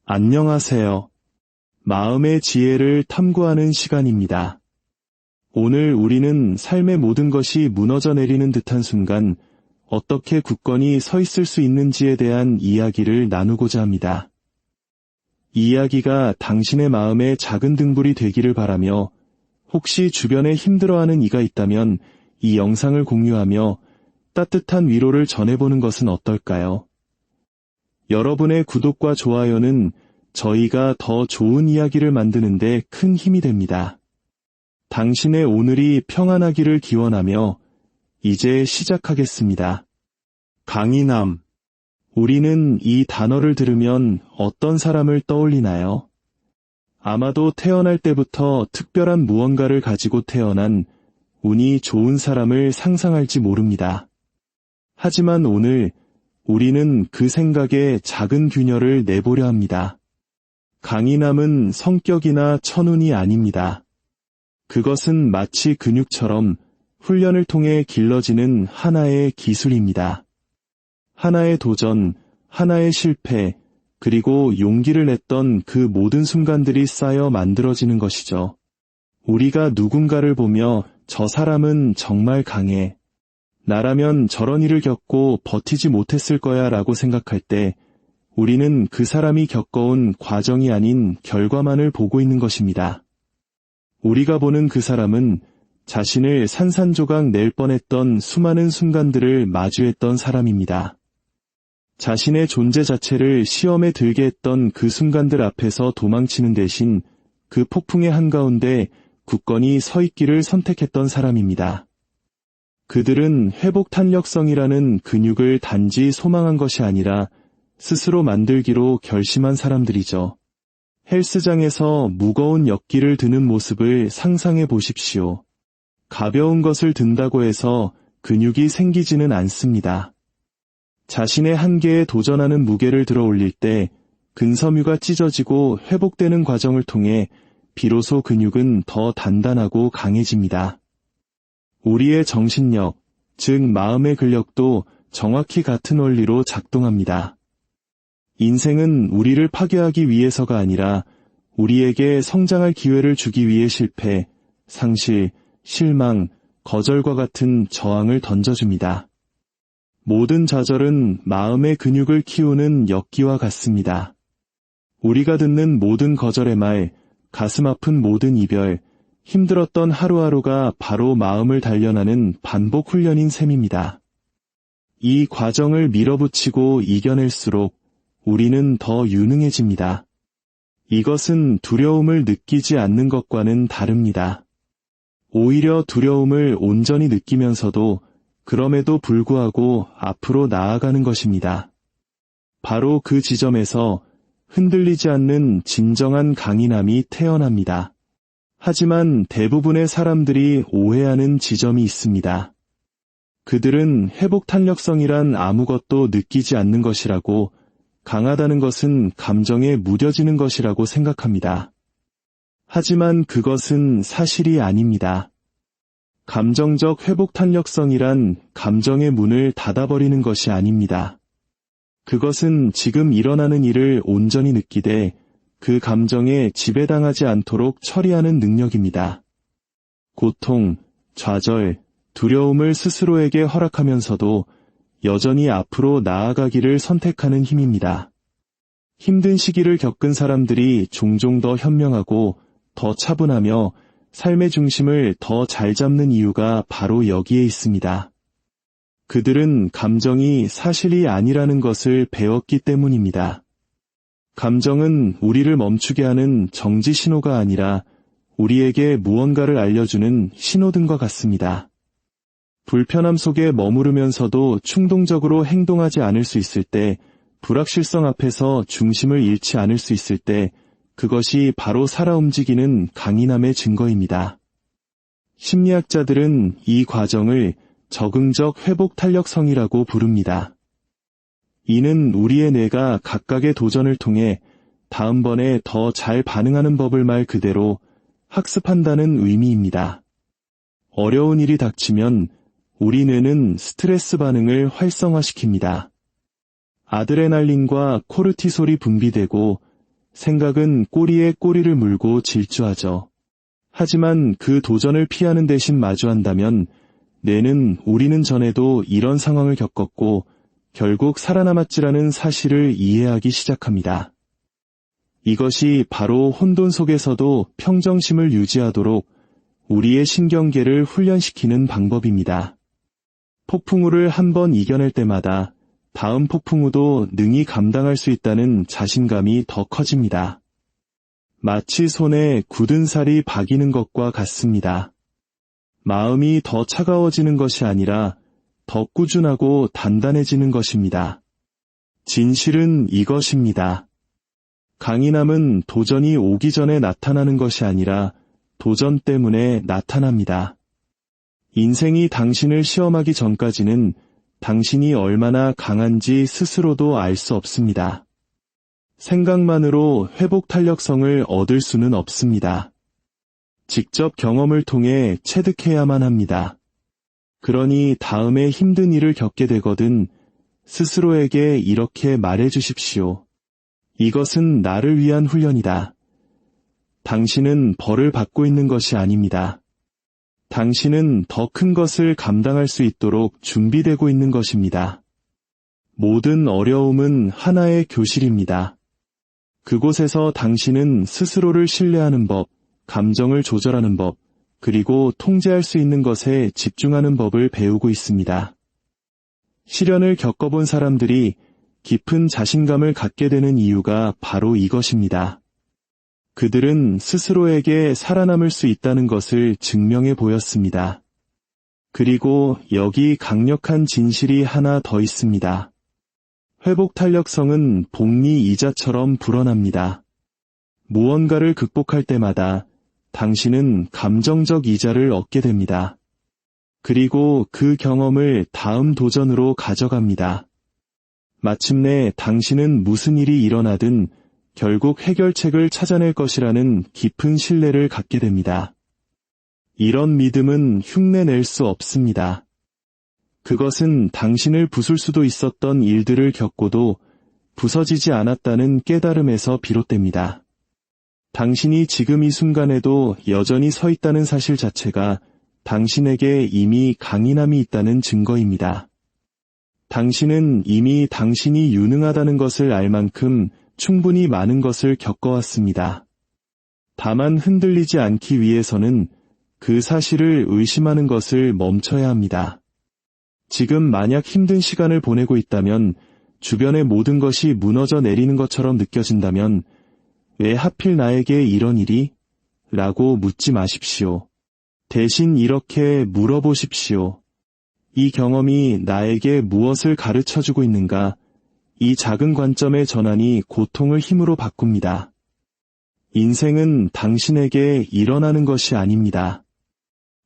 안녕하세요. 마음의 지혜를 탐구하는 시간입니다. 오늘 우리는 삶의 모든 것이 무너져 내리는 듯한 순간 어떻게 굳건히 서 있을 수 있는지에 대한 이야기를 나누고자 합니다. 이 이야기가 당신의 마음에 작은 등불이 되기를 바라며 혹시 주변에 힘들어하는 이가 있다면 이 영상을 공유하며 따뜻한 위로를 전해보는 것은 어떨까요? 여러분의 구독과 좋아요는 저희가 더 좋은 이야기를 만드는 데 큰 힘이 됩니다. 당신의 오늘이 평안하기를 기원하며 이제 시작하겠습니다. 강인함. 우리는 이 단어를 들으면 어떤 사람을 떠올리나요? 아마도 태어날 때부터 특별한 무언가를 가지고 태어난 운이 좋은 사람을 상상할지 모릅니다. 하지만 오늘 우리는 그 생각에 작은 균열을 내보려 합니다. 강인함은 성격이나 천운이 아닙니다. 그것은 마치 근육처럼 훈련을 통해 길러지는 하나의 기술입니다. 하나의 도전, 하나의 실패, 그리고 용기를 냈던 그 모든 순간들이 쌓여 만들어지는 것이죠. 우리가 누군가를 보며 저 사람은 정말 강해. 나라면 저런 일을 겪고 버티지 못했을 거야 라고 생각할 때 우리는 그 사람이 겪어온 과정이 아닌 결과만을 보고 있는 것입니다. 우리가 보는 그 사람은 자신을 산산조각 낼 뻔했던 수많은 순간들을 마주했던 사람입니다. 자신의 존재 자체를 시험에 들게 했던 그 순간들 앞에서 도망치는 대신 그 폭풍의 한가운데 굳건히 서 있기를 선택했던 사람입니다. 그들은 회복 탄력성이라는 근육을 단지 소망한 것이 아니라 스스로 만들기로 결심한 사람들이죠. 헬스장에서 무거운 역기를 드는 모습을 상상해 보십시오. 가벼운 것을 든다고 해서 근육이 생기지는 않습니다. 자신의 한계에 도전하는 무게를 들어 올릴 때 근섬유가 찢어지고 회복되는 과정을 통해 비로소 근육은 더 단단하고 강해집니다. 우리의 정신력, 즉 마음의 근력도 정확히 같은 원리로 작동합니다. 인생은 우리를 파괴하기 위해서가 아니라 우리에게 성장할 기회를 주기 위해 실패, 상실, 실망, 거절과 같은 저항을 던져줍니다. 모든 좌절은 마음의 근육을 키우는 역기와 같습니다. 우리가 듣는 모든 거절의 말, 가슴 아픈 모든 이별, 힘들었던 하루하루가 바로 마음을 단련하는 반복 훈련인 셈입니다. 이 과정을 밀어붙이고 이겨낼수록 우리는 더 유능해집니다. 이것은 두려움을 느끼지 않는 것과는 다릅니다. 오히려 두려움을 온전히 느끼면서도 그럼에도 불구하고 앞으로 나아가는 것입니다. 바로 그 지점에서 흔들리지 않는 진정한 강인함이 태어납니다. 하지만 대부분의 사람들이 오해하는 지점이 있습니다. 그들은 회복 탄력성이란 아무것도 느끼지 않는 것이라고, 강하다는 것은 감정에 무뎌지는 것이라고 생각합니다. 하지만 그것은 사실이 아닙니다. 감정적 회복 탄력성이란 감정의 문을 닫아버리는 것이 아닙니다. 그것은 지금 일어나는 일을 온전히 느끼되 그 감정에 지배당하지 않도록 처리하는 능력입니다. 고통, 좌절, 두려움을 스스로에게 허락하면서도 여전히 앞으로 나아가기를 선택하는 힘입니다. 힘든 시기를 겪은 사람들이 종종 더 현명하고 더 차분하며 삶의 중심을 더 잘 잡는 이유가 바로 여기에 있습니다. 그들은 감정이 사실이 아니라는 것을 배웠기 때문입니다. 감정은 우리를 멈추게 하는 정지 신호가 아니라 우리에게 무언가를 알려주는 신호등과 같습니다. 불편함 속에 머무르면서도 충동적으로 행동하지 않을 수 있을 때, 불확실성 앞에서 중심을 잃지 않을 수 있을 때, 그것이 바로 살아 움직이는 강인함의 증거입니다. 심리학자들은 이 과정을 적응적 회복 탄력성이라고 부릅니다. 이는 우리의 뇌가 각각의 도전을 통해 다음번에 더 잘 반응하는 법을 말 그대로 학습한다는 의미입니다. 어려운 일이 닥치면 우리 뇌는 스트레스 반응을 활성화시킵니다. 아드레날린과 코르티솔이 분비되고 생각은 꼬리에 꼬리를 물고 질주하죠. 하지만 그 도전을 피하는 대신 마주한다면 뇌는 우리는 전에도 이런 상황을 겪었고 결국 살아남았지라는 사실을 이해하기 시작합니다. 이것이 바로 혼돈 속에서도 평정심을 유지하도록 우리의 신경계를 훈련시키는 방법입니다. 폭풍우를 한번 이겨낼 때마다 다음 폭풍우도 능히 감당할 수 있다는 자신감이 더 커집니다. 마치 손에 굳은 살이 박이는 것과 같습니다. 마음이 더 차가워지는 것이 아니라 더 꾸준하고 단단해지는 것입니다. 진실은 이것입니다. 강인함은 도전이 오기 전에 나타나는 것이 아니라 도전 때문에 나타납니다. 인생이 당신을 시험하기 전까지는 당신이 얼마나 강한지 스스로도 알 수 없습니다. 생각만으로 회복 탄력성을 얻을 수는 없습니다. 직접 경험을 통해 체득해야만 합니다. 그러니 다음에 힘든 일을 겪게 되거든 스스로에게 이렇게 말해 주십시오. 이것은 나를 위한 훈련이다. 당신은 벌을 받고 있는 것이 아닙니다. 당신은 더 큰 것을 감당할 수 있도록 준비되고 있는 것입니다. 모든 어려움은 하나의 교실입니다. 그곳에서 당신은 스스로를 신뢰하는 법, 감정을 조절하는 법, 그리고 통제할 수 있는 것에 집중하는 법을 배우고 있습니다. 시련을 겪어본 사람들이 깊은 자신감을 갖게 되는 이유가 바로 이것입니다. 그들은 스스로에게 살아남을 수 있다는 것을 증명해 보였습니다. 그리고 여기 강력한 진실이 하나 더 있습니다. 회복 탄력성은 복리 이자처럼 불어납니다. 무언가를 극복할 때마다 당신은 감정적 이자를 얻게 됩니다. 그리고 그 경험을 다음 도전으로 가져갑니다. 마침내 당신은 무슨 일이 일어나든 결국 해결책을 찾아낼 것이라는 깊은 신뢰를 갖게 됩니다. 이런 믿음은 흉내낼 수 없습니다. 그것은 당신을 부술 수도 있었던 일들을 겪고도 부서지지 않았다는 깨달음에서 비롯됩니다. 당신이 지금 이 순간에도 여전히 서 있다는 사실 자체가 당신에게 이미 강인함이 있다는 증거입니다. 당신은 이미 당신이 유능하다는 것을 알 만큼 충분히 많은 것을 겪어왔습니다. 다만 흔들리지 않기 위해서는 그 사실을 의심하는 것을 멈춰야 합니다. 지금 만약 힘든 시간을 보내고 있다면, 주변의 모든 것이 무너져 내리는 것처럼 느껴진다면 왜 하필 나에게 이런 일이? 라고 묻지 마십시오. 대신 이렇게 물어보십시오. 이 경험이 나에게 무엇을 가르쳐주고 있는가? 이 작은 관점의 전환이 고통을 힘으로 바꿉니다. 인생은 당신에게 일어나는 것이 아닙니다.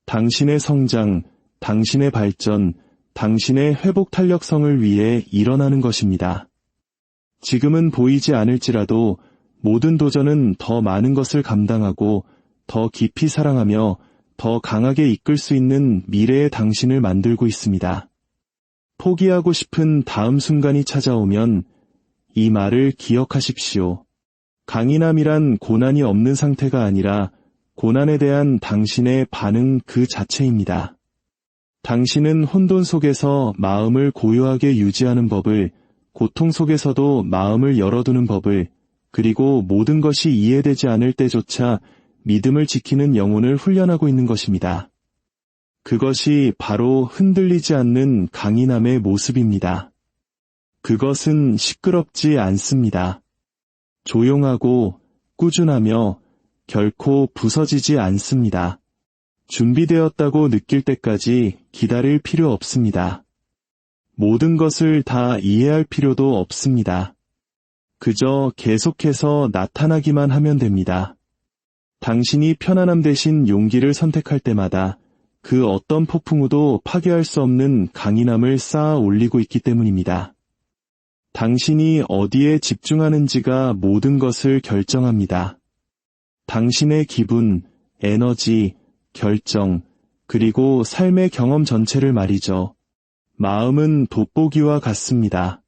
당신의 성장, 당신의 발전, 당신의 회복 탄력성을 위해 일어나는 것입니다. 지금은 보이지 않을지라도 모든 도전은 더 많은 것을 감당하고 더 깊이 사랑하며 더 강하게 이끌 수 있는 미래의 당신을 만들고 있습니다. 포기하고 싶은 다음 순간이 찾아오면 이 말을 기억하십시오. 강인함이란 고난이 없는 상태가 아니라 고난에 대한 당신의 반응 그 자체입니다. 당신은 혼돈 속에서 마음을 고요하게 유지하는 법을, 고통 속에서도 마음을 열어두는 법을, 그리고 모든 것이 이해되지 않을 때조차 믿음을 지키는 영혼을 훈련하고 있는 것입니다. 그것이 바로 흔들리지 않는 강인함의 모습입니다. 그것은 시끄럽지 않습니다. 조용하고 꾸준하며 결코 부서지지 않습니다. 준비되었다고 느낄 때까지 기다릴 필요 없습니다. 모든 것을 다 이해할 필요도 없습니다. 그저 계속해서 나타나기만 하면 됩니다. 당신이 편안함 대신 용기를 선택할 때마다 그 어떤 폭풍우도 파괴할 수 없는 강인함을 쌓아 올리고 있기 때문입니다. 당신이 어디에 집중하는지가 모든 것을 결정합니다. 당신의 기분, 에너지, 결정, 그리고 삶의 경험 전체를 말이죠. 마음은 돋보기와 같습니다.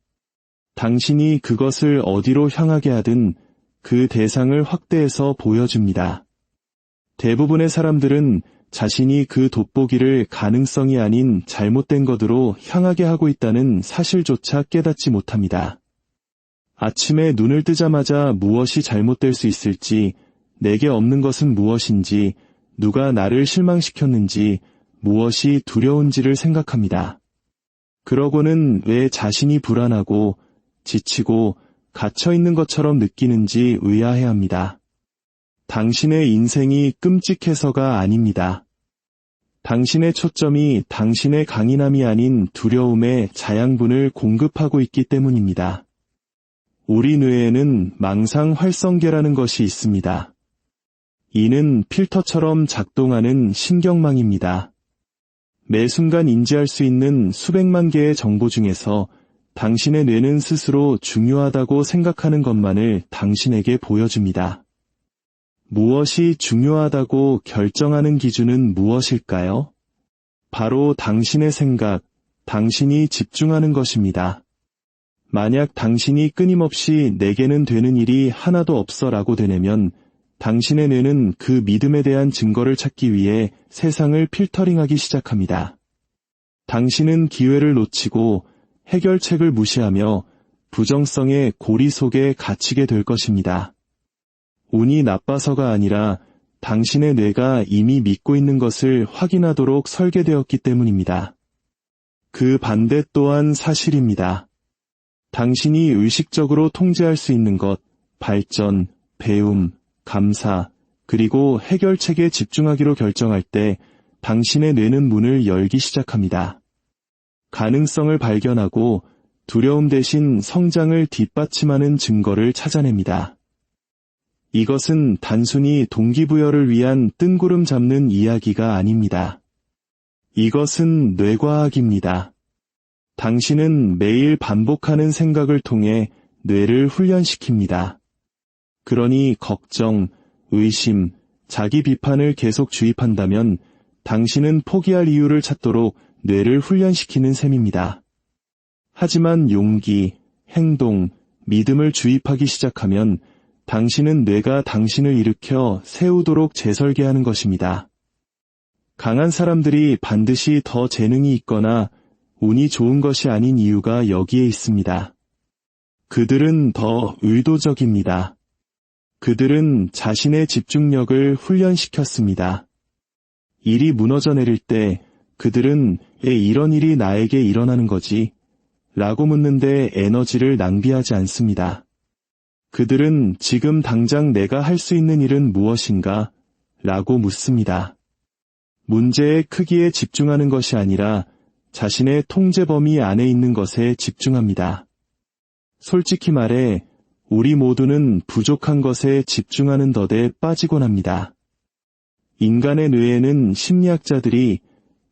당신이 그것을 어디로 향하게 하든 그 대상을 확대해서 보여줍니다. 대부분의 사람들은 자신이 그 돋보기를 가능성이 아닌 잘못된 것으로 향하게 하고 있다는 사실조차 깨닫지 못합니다. 아침에 눈을 뜨자마자 무엇이 잘못될 수 있을지, 내게 없는 것은 무엇인지, 누가 나를 실망시켰는지, 무엇이 두려운지를 생각합니다. 그러고는 왜 자신이 불안하고 지치고 갇혀있는 것처럼 느끼는지 의아해합니다. 당신의 인생이 끔찍해서가 아닙니다. 당신의 초점이 당신의 강인함이 아닌 두려움의 자양분을 공급하고 있기 때문입니다. 우리 뇌에는 망상 활성계라는 것이 있습니다. 이는 필터처럼 작동하는 신경망입니다. 매 순간 인지할 수 있는 수백만 개의 정보 중에서 당신의 뇌는 스스로 중요하다고 생각하는 것만을 당신에게 보여줍니다. 무엇이 중요하다고 결정하는 기준은 무엇일까요? 바로 당신의 생각, 당신이 집중하는 것입니다. 만약 당신이 끊임없이 내게는 되는 일이 하나도 없어라고 되뇌면 당신의 뇌는 그 믿음에 대한 증거를 찾기 위해 세상을 필터링하기 시작합니다. 당신은 기회를 놓치고 해결책을 무시하며 부정성의 고리 속에 갇히게 될 것입니다. 운이 나빠서가 아니라 당신의 뇌가 이미 믿고 있는 것을 확인하도록 설계되었기 때문입니다. 그 반대 또한 사실입니다. 당신이 의식적으로 통제할 수 있는 것, 발전, 배움, 감사, 그리고 해결책에 집중하기로 결정할 때 당신의 뇌는 문을 열기 시작합니다. 가능성을 발견하고 두려움 대신 성장을 뒷받침하는 증거를 찾아냅니다. 이것은 단순히 동기부여를 위한 뜬구름 잡는 이야기가 아닙니다. 이것은 뇌과학입니다. 당신은 매일 반복하는 생각을 통해 뇌를 훈련시킵니다. 그러니 걱정, 의심, 자기 비판을 계속 주입한다면 당신은 포기할 이유를 찾도록 뇌를 훈련시키는 셈입니다. 하지만 용기, 행동, 믿음을 주입하기 시작하면 당신은 뇌가 당신을 일으켜 세우도록 재설계하는 것입니다. 강한 사람들이 반드시 더 재능이 있거나 운이 좋은 것이 아닌 이유가 여기에 있습니다. 그들은 더 의도적입니다. 그들은 자신의 집중력을 훈련시켰습니다. 일이 무너져 내릴 때 그들은 왜 이런 일이 나에게 일어나는 거지? 라고 묻는데 에너지를 낭비하지 않습니다. 그들은 지금 당장 내가 할 수 있는 일은 무엇인가? 라고 묻습니다. 문제의 크기에 집중하는 것이 아니라 자신의 통제 범위 안에 있는 것에 집중합니다. 솔직히 말해 우리 모두는 부족한 것에 집중하는 덫에 빠지곤 합니다. 인간의 뇌에는 심리학자들이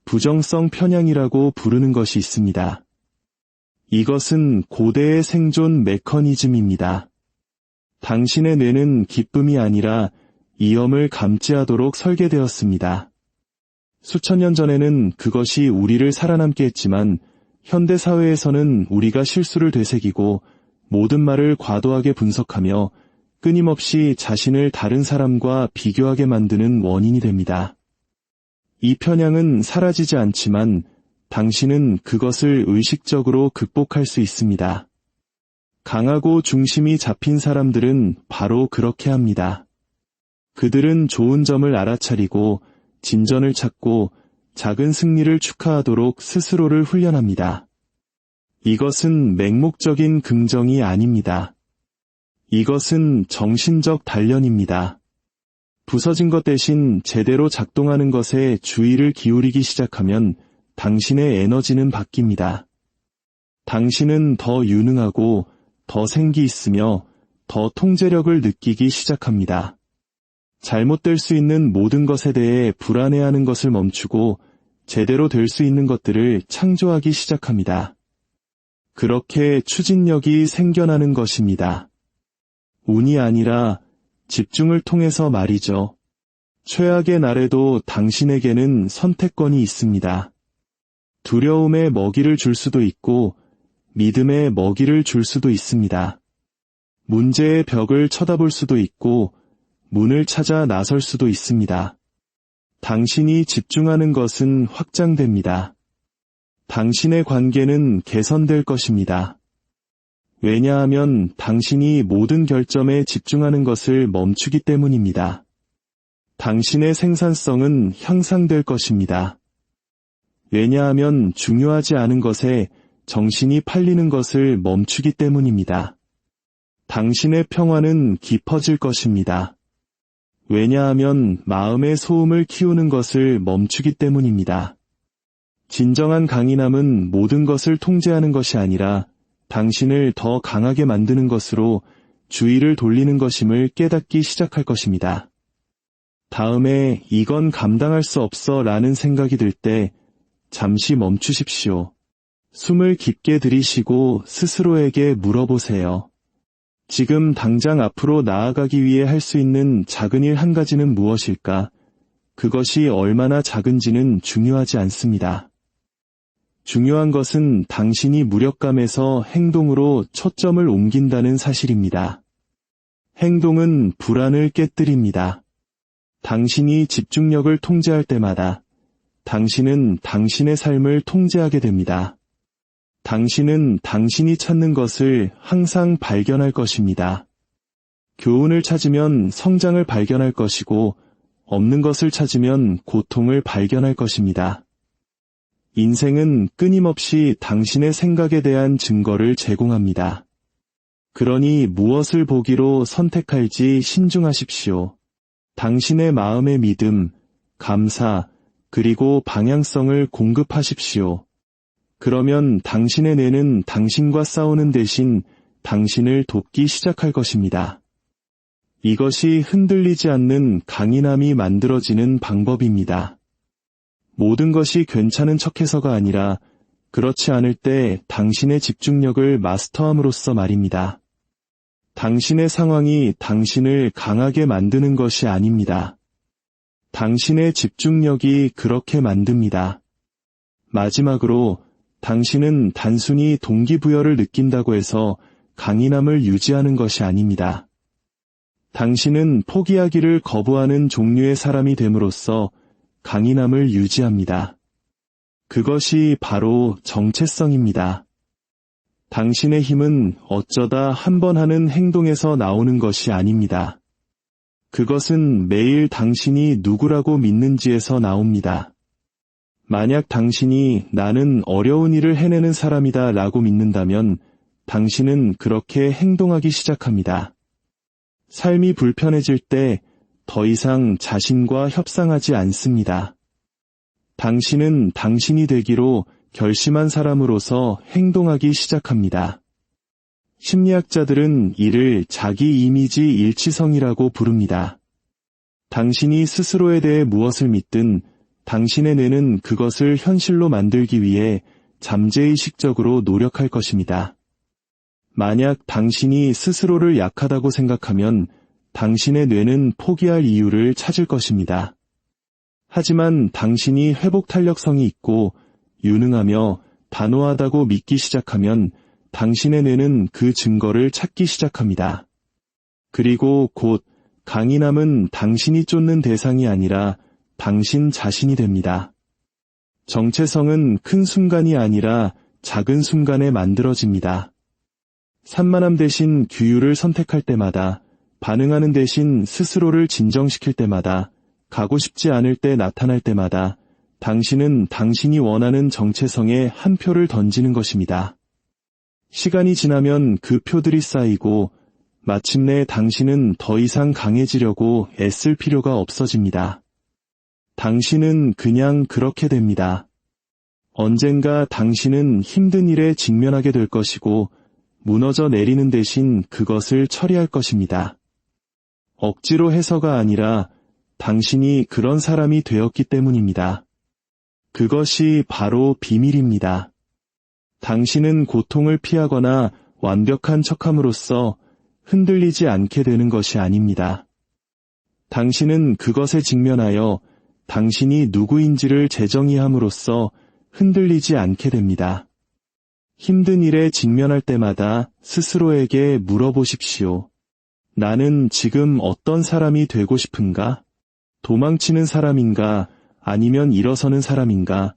부정성 편향이라고 부르는 것이 있습니다. 이것은 고대의 생존 메커니즘입니다. 당신의 뇌는 기쁨이 아니라 위험을 감지하도록 설계되었습니다. 수천 년 전에는 그것이 우리를 살아남게 했지만 현대 사회에서는 우리가 실수를 되새기고 모든 말을 과도하게 분석하며 끊임없이 자신을 다른 사람과 비교하게 만드는 원인이 됩니다. 이 편향은 사라지지 않지만 당신은 그것을 의식적으로 극복할 수 있습니다. 강하고 중심이 잡힌 사람들은 바로 그렇게 합니다. 그들은 좋은 점을 알아차리고 진전을 찾고 작은 승리를 축하하도록 스스로를 훈련합니다. 이것은 맹목적인 긍정이 아닙니다. 이것은 정신적 단련입니다. 부서진 것 대신 제대로 작동하는 것에 주의를 기울이기 시작하면 당신의 에너지는 바뀝니다. 당신은 더 유능하고 더 생기 있으며 더 통제력을 느끼기 시작합니다. 잘못될 수 있는 모든 것에 대해 불안해하는 것을 멈추고 제대로 될 수 있는 것들을 창조하기 시작합니다. 그렇게 추진력이 생겨나는 것입니다. 운이 아니라 집중을 통해서 말이죠. 최악의 날에도 당신에게는 선택권이 있습니다. 두려움에 먹이를 줄 수도 있고 믿음에 먹이를 줄 수도 있습니다. 문제의 벽을 쳐다볼 수도 있고 문을 찾아 나설 수도 있습니다. 당신이 집중하는 것은 확장됩니다. 당신의 관계는 개선될 것입니다. 왜냐하면 당신이 모든 결점에 집중하는 것을 멈추기 때문입니다. 당신의 생산성은 향상될 것입니다. 왜냐하면 중요하지 않은 것에 정신이 팔리는 것을 멈추기 때문입니다. 당신의 평화는 깊어질 것입니다. 왜냐하면 마음의 소음을 키우는 것을 멈추기 때문입니다. 진정한 강인함은 모든 것을 통제하는 것이 아니라 당신을 더 강하게 만드는 것으로 주의를 돌리는 것임을 깨닫기 시작할 것입니다. 다음에 이건 감당할 수 없어 라는 생각이 들 때 잠시 멈추십시오. 숨을 깊게 들이쉬고 스스로에게 물어보세요. 지금 당장 앞으로 나아가기 위해 할 수 있는 작은 일 한 가지는 무엇일까? 그것이 얼마나 작은지는 중요하지 않습니다. 중요한 것은 당신이 무력감에서 행동으로 초점을 옮긴다는 사실입니다. 행동은 불안을 깨뜨립니다. 당신이 집중력을 통제할 때마다 당신은 당신의 삶을 통제하게 됩니다. 당신은 당신이 찾는 것을 항상 발견할 것입니다. 교훈을 찾으면 성장을 발견할 것이고 없는 것을 찾으면 고통을 발견할 것입니다. 인생은 끊임없이 당신의 생각에 대한 증거를 제공합니다. 그러니 무엇을 보기로 선택할지 신중하십시오. 당신의 마음의 믿음, 감사, 그리고 방향성을 공급하십시오. 그러면 당신의 뇌는 당신과 싸우는 대신 당신을 돕기 시작할 것입니다. 이것이 흔들리지 않는 강인함이 만들어지는 방법입니다. 모든 것이 괜찮은 척해서가 아니라 그렇지 않을 때 당신의 집중력을 마스터함으로써 말입니다. 당신의 상황이 당신을 강하게 만드는 것이 아닙니다. 당신의 집중력이 그렇게 만듭니다. 마지막으로 당신은 단순히 동기부여를 느낀다고 해서 강인함을 유지하는 것이 아닙니다. 당신은 포기하기를 거부하는 종류의 사람이 됨으로써 강인함을 유지합니다. 그것이 바로 정체성입니다. 당신의 힘은 어쩌다 한 번 하는 행동에서 나오는 것이 아닙니다. 그것은 매일 당신이 누구라고 믿는지에서 나옵니다. 만약 당신이 나는 어려운 일을 해내는 사람이다 라고 믿는다면 당신은 그렇게 행동하기 시작합니다. 삶이 불편해질 때 더 이상 자신과 협상하지 않습니다. 당신은 당신이 되기로 결심한 사람으로서 행동하기 시작합니다. 심리학자들은 이를 자기 이미지 일치성이라고 부릅니다. 당신이 스스로에 대해 무엇을 믿든 당신의 뇌는 그것을 현실로 만들기 위해 잠재의식적으로 노력할 것입니다. 만약 당신이 스스로를 약하다고 생각하면 당신의 뇌는 포기할 이유를 찾을 것입니다. 하지만 당신이 회복 탄력성이 있고 유능하며 단호하다고 믿기 시작하면 당신의 뇌는 그 증거를 찾기 시작합니다. 그리고 곧 강인함은 당신이 쫓는 대상이 아니라 당신 자신이 됩니다. 정체성은 큰 순간이 아니라 작은 순간에 만들어집니다. 산만함 대신 규율을 선택할 때마다, 반응하는 대신 스스로를 진정시킬 때마다, 가고 싶지 않을 때 나타날 때마다 당신은 당신이 원하는 정체성에 한 표를 던지는 것입니다. 시간이 지나면 그 표들이 쌓이고 마침내 당신은 더 이상 강해지려고 애쓸 필요가 없어집니다. 당신은 그냥 그렇게 됩니다. 언젠가 당신은 힘든 일에 직면하게 될 것이고 무너져 내리는 대신 그것을 처리할 것입니다. 억지로 해서가 아니라 당신이 그런 사람이 되었기 때문입니다. 그것이 바로 비밀입니다. 당신은 고통을 피하거나 완벽한 척함으로써 흔들리지 않게 되는 것이 아닙니다. 당신은 그것에 직면하여 당신이 누구인지를 재정의함으로써 흔들리지 않게 됩니다. 힘든 일에 직면할 때마다 스스로에게 물어보십시오. 나는 지금 어떤 사람이 되고 싶은가? 도망치는 사람인가? 아니면 일어서는 사람인가?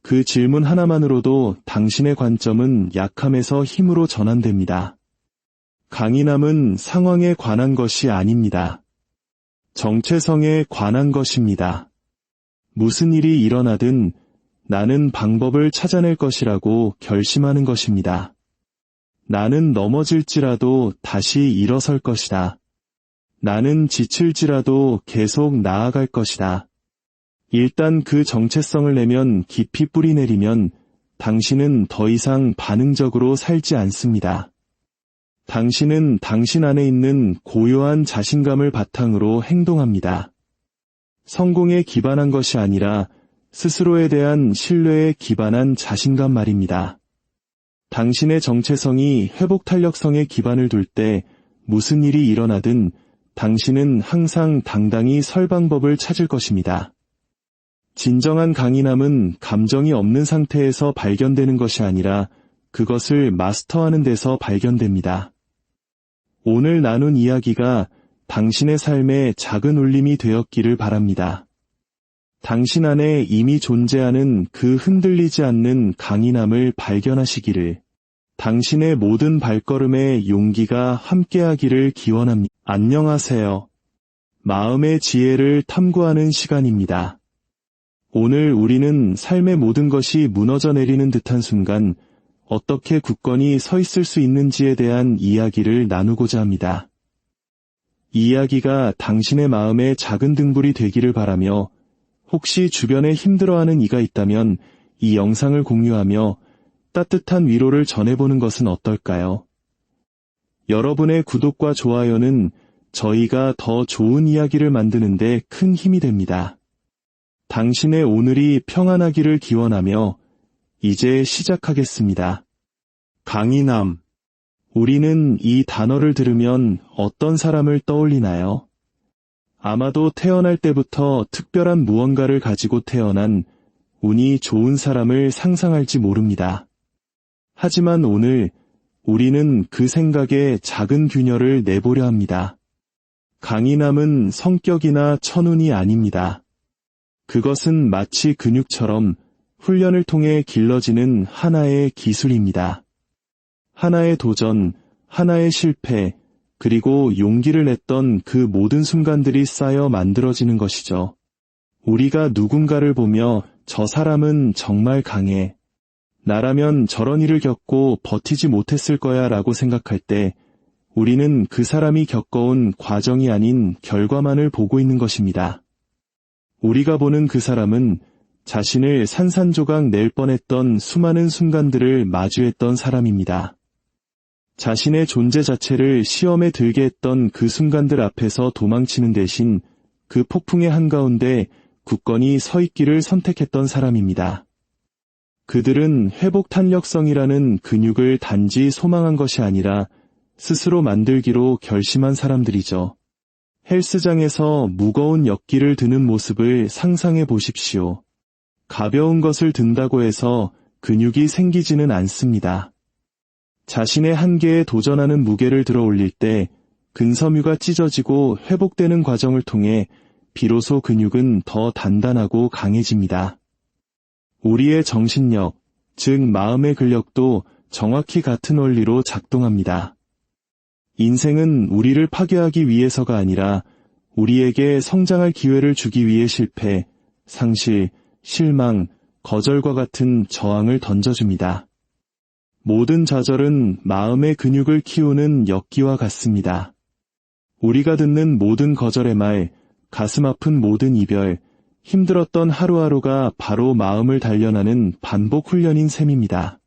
그 질문 하나만으로도 당신의 관점은 약함에서 힘으로 전환됩니다. 강인함은 상황에 관한 것이 아닙니다. 정체성에 관한 것입니다. 무슨 일이 일어나든 나는 방법을 찾아낼 것이라고 결심하는 것입니다. 나는 넘어질지라도 다시 일어설 것이다. 나는 지칠지라도 계속 나아갈 것이다. 일단 그 정체성을 내면 깊이 뿌리내리면 당신은 더 이상 반응적으로 살지 않습니다. 당신은 당신 안에 있는 고요한 자신감을 바탕으로 행동합니다. 성공에 기반한 것이 아니라 스스로에 대한 신뢰에 기반한 자신감 말입니다. 당신의 정체성이 회복 탄력성에 기반을 둘 때 무슨 일이 일어나든 당신은 항상 당당히 설 방법을 찾을 것입니다. 진정한 강인함은 감정이 없는 상태에서 발견되는 것이 아니라 그것을 마스터하는 데서 발견됩니다. 오늘 나눈 이야기가 당신의 삶에 작은 울림이 되었기를 바랍니다. 당신 안에 이미 존재하는 그 흔들리지 않는 강인함을 발견하시기를, 당신의 모든 발걸음에 용기가 함께하기를 기원합니다. 안녕하세요. 마음의 지혜를 탐구하는 시간입니다. 오늘 우리는 삶의 모든 것이 무너져 내리는 듯한 순간 어떻게 굳건히 서 있을 수 있는지에 대한 이야기를 나누고자 합니다. 이 이야기가 당신의 마음의 작은 등불이 되기를 바라며, 혹시 주변에 힘들어하는 이가 있다면 이 영상을 공유하며 따뜻한 위로를 전해보는 것은 어떨까요? 여러분의 구독과 좋아요는 저희가 더 좋은 이야기를 만드는 데 큰 힘이 됩니다. 당신의 오늘이 평안하기를 기원하며 이제 시작하겠습니다. 강인함. 우리는 이 단어를 들으면 어떤 사람을 떠올리나요? 아마도 태어날 때부터 특별한 무언가를 가지고 태어난 운이 좋은 사람을 상상할지 모릅니다. 하지만 오늘 우리는 그 생각에 작은 균열을 내보려 합니다. 강인함은 성격이나 천운이 아닙니다. 그것은 마치 근육처럼 훈련을 통해 길러지는 하나의 기술입니다. 하나의 도전, 하나의 실패, 그리고 용기를 냈던 그 모든 순간들이 쌓여 만들어지는 것이죠. 우리가 누군가를 보며 저 사람은 정말 강해. 나라면 저런 일을 겪고 버티지 못했을 거야 라고 생각할 때 우리는 그 사람이 겪어온 과정이 아닌 결과만을 보고 있는 것입니다. 우리가 보는 그 사람은 자신을 산산조각 낼 뻔했던 수많은 순간들을 마주했던 사람입니다. 자신의 존재 자체를 시험에 들게 했던 그 순간들 앞에서 도망치는 대신 그 폭풍의 한가운데 굳건히 서 있기를 선택했던 사람입니다. 그들은 회복 탄력성이라는 근육을 단지 소망한 것이 아니라 스스로 만들기로 결심한 사람들이죠. 헬스장에서 무거운 역기를 드는 모습을 상상해 보십시오. 가벼운 것을 든다고 해서 근육이 생기지는 않습니다. 자신의 한계에 도전하는 무게를 들어 올릴 때 근섬유가 찢어지고 회복되는 과정을 통해 비로소 근육은 더 단단하고 강해집니다. 우리의 정신력, 즉 마음의 근력도 정확히 같은 원리로 작동합니다. 인생은 우리를 파괴하기 위해서가 아니라 우리에게 성장할 기회를 주기 위해 실패, 상실, 실망, 거절과 같은 저항을 던져줍니다. 모든 좌절은 마음의 근육을 키우는 역기와 같습니다. 우리가 듣는 모든 거절의 말, 가슴 아픈 모든 이별, 힘들었던 하루하루가 바로 마음을 단련하는 반복 훈련인 셈입니다.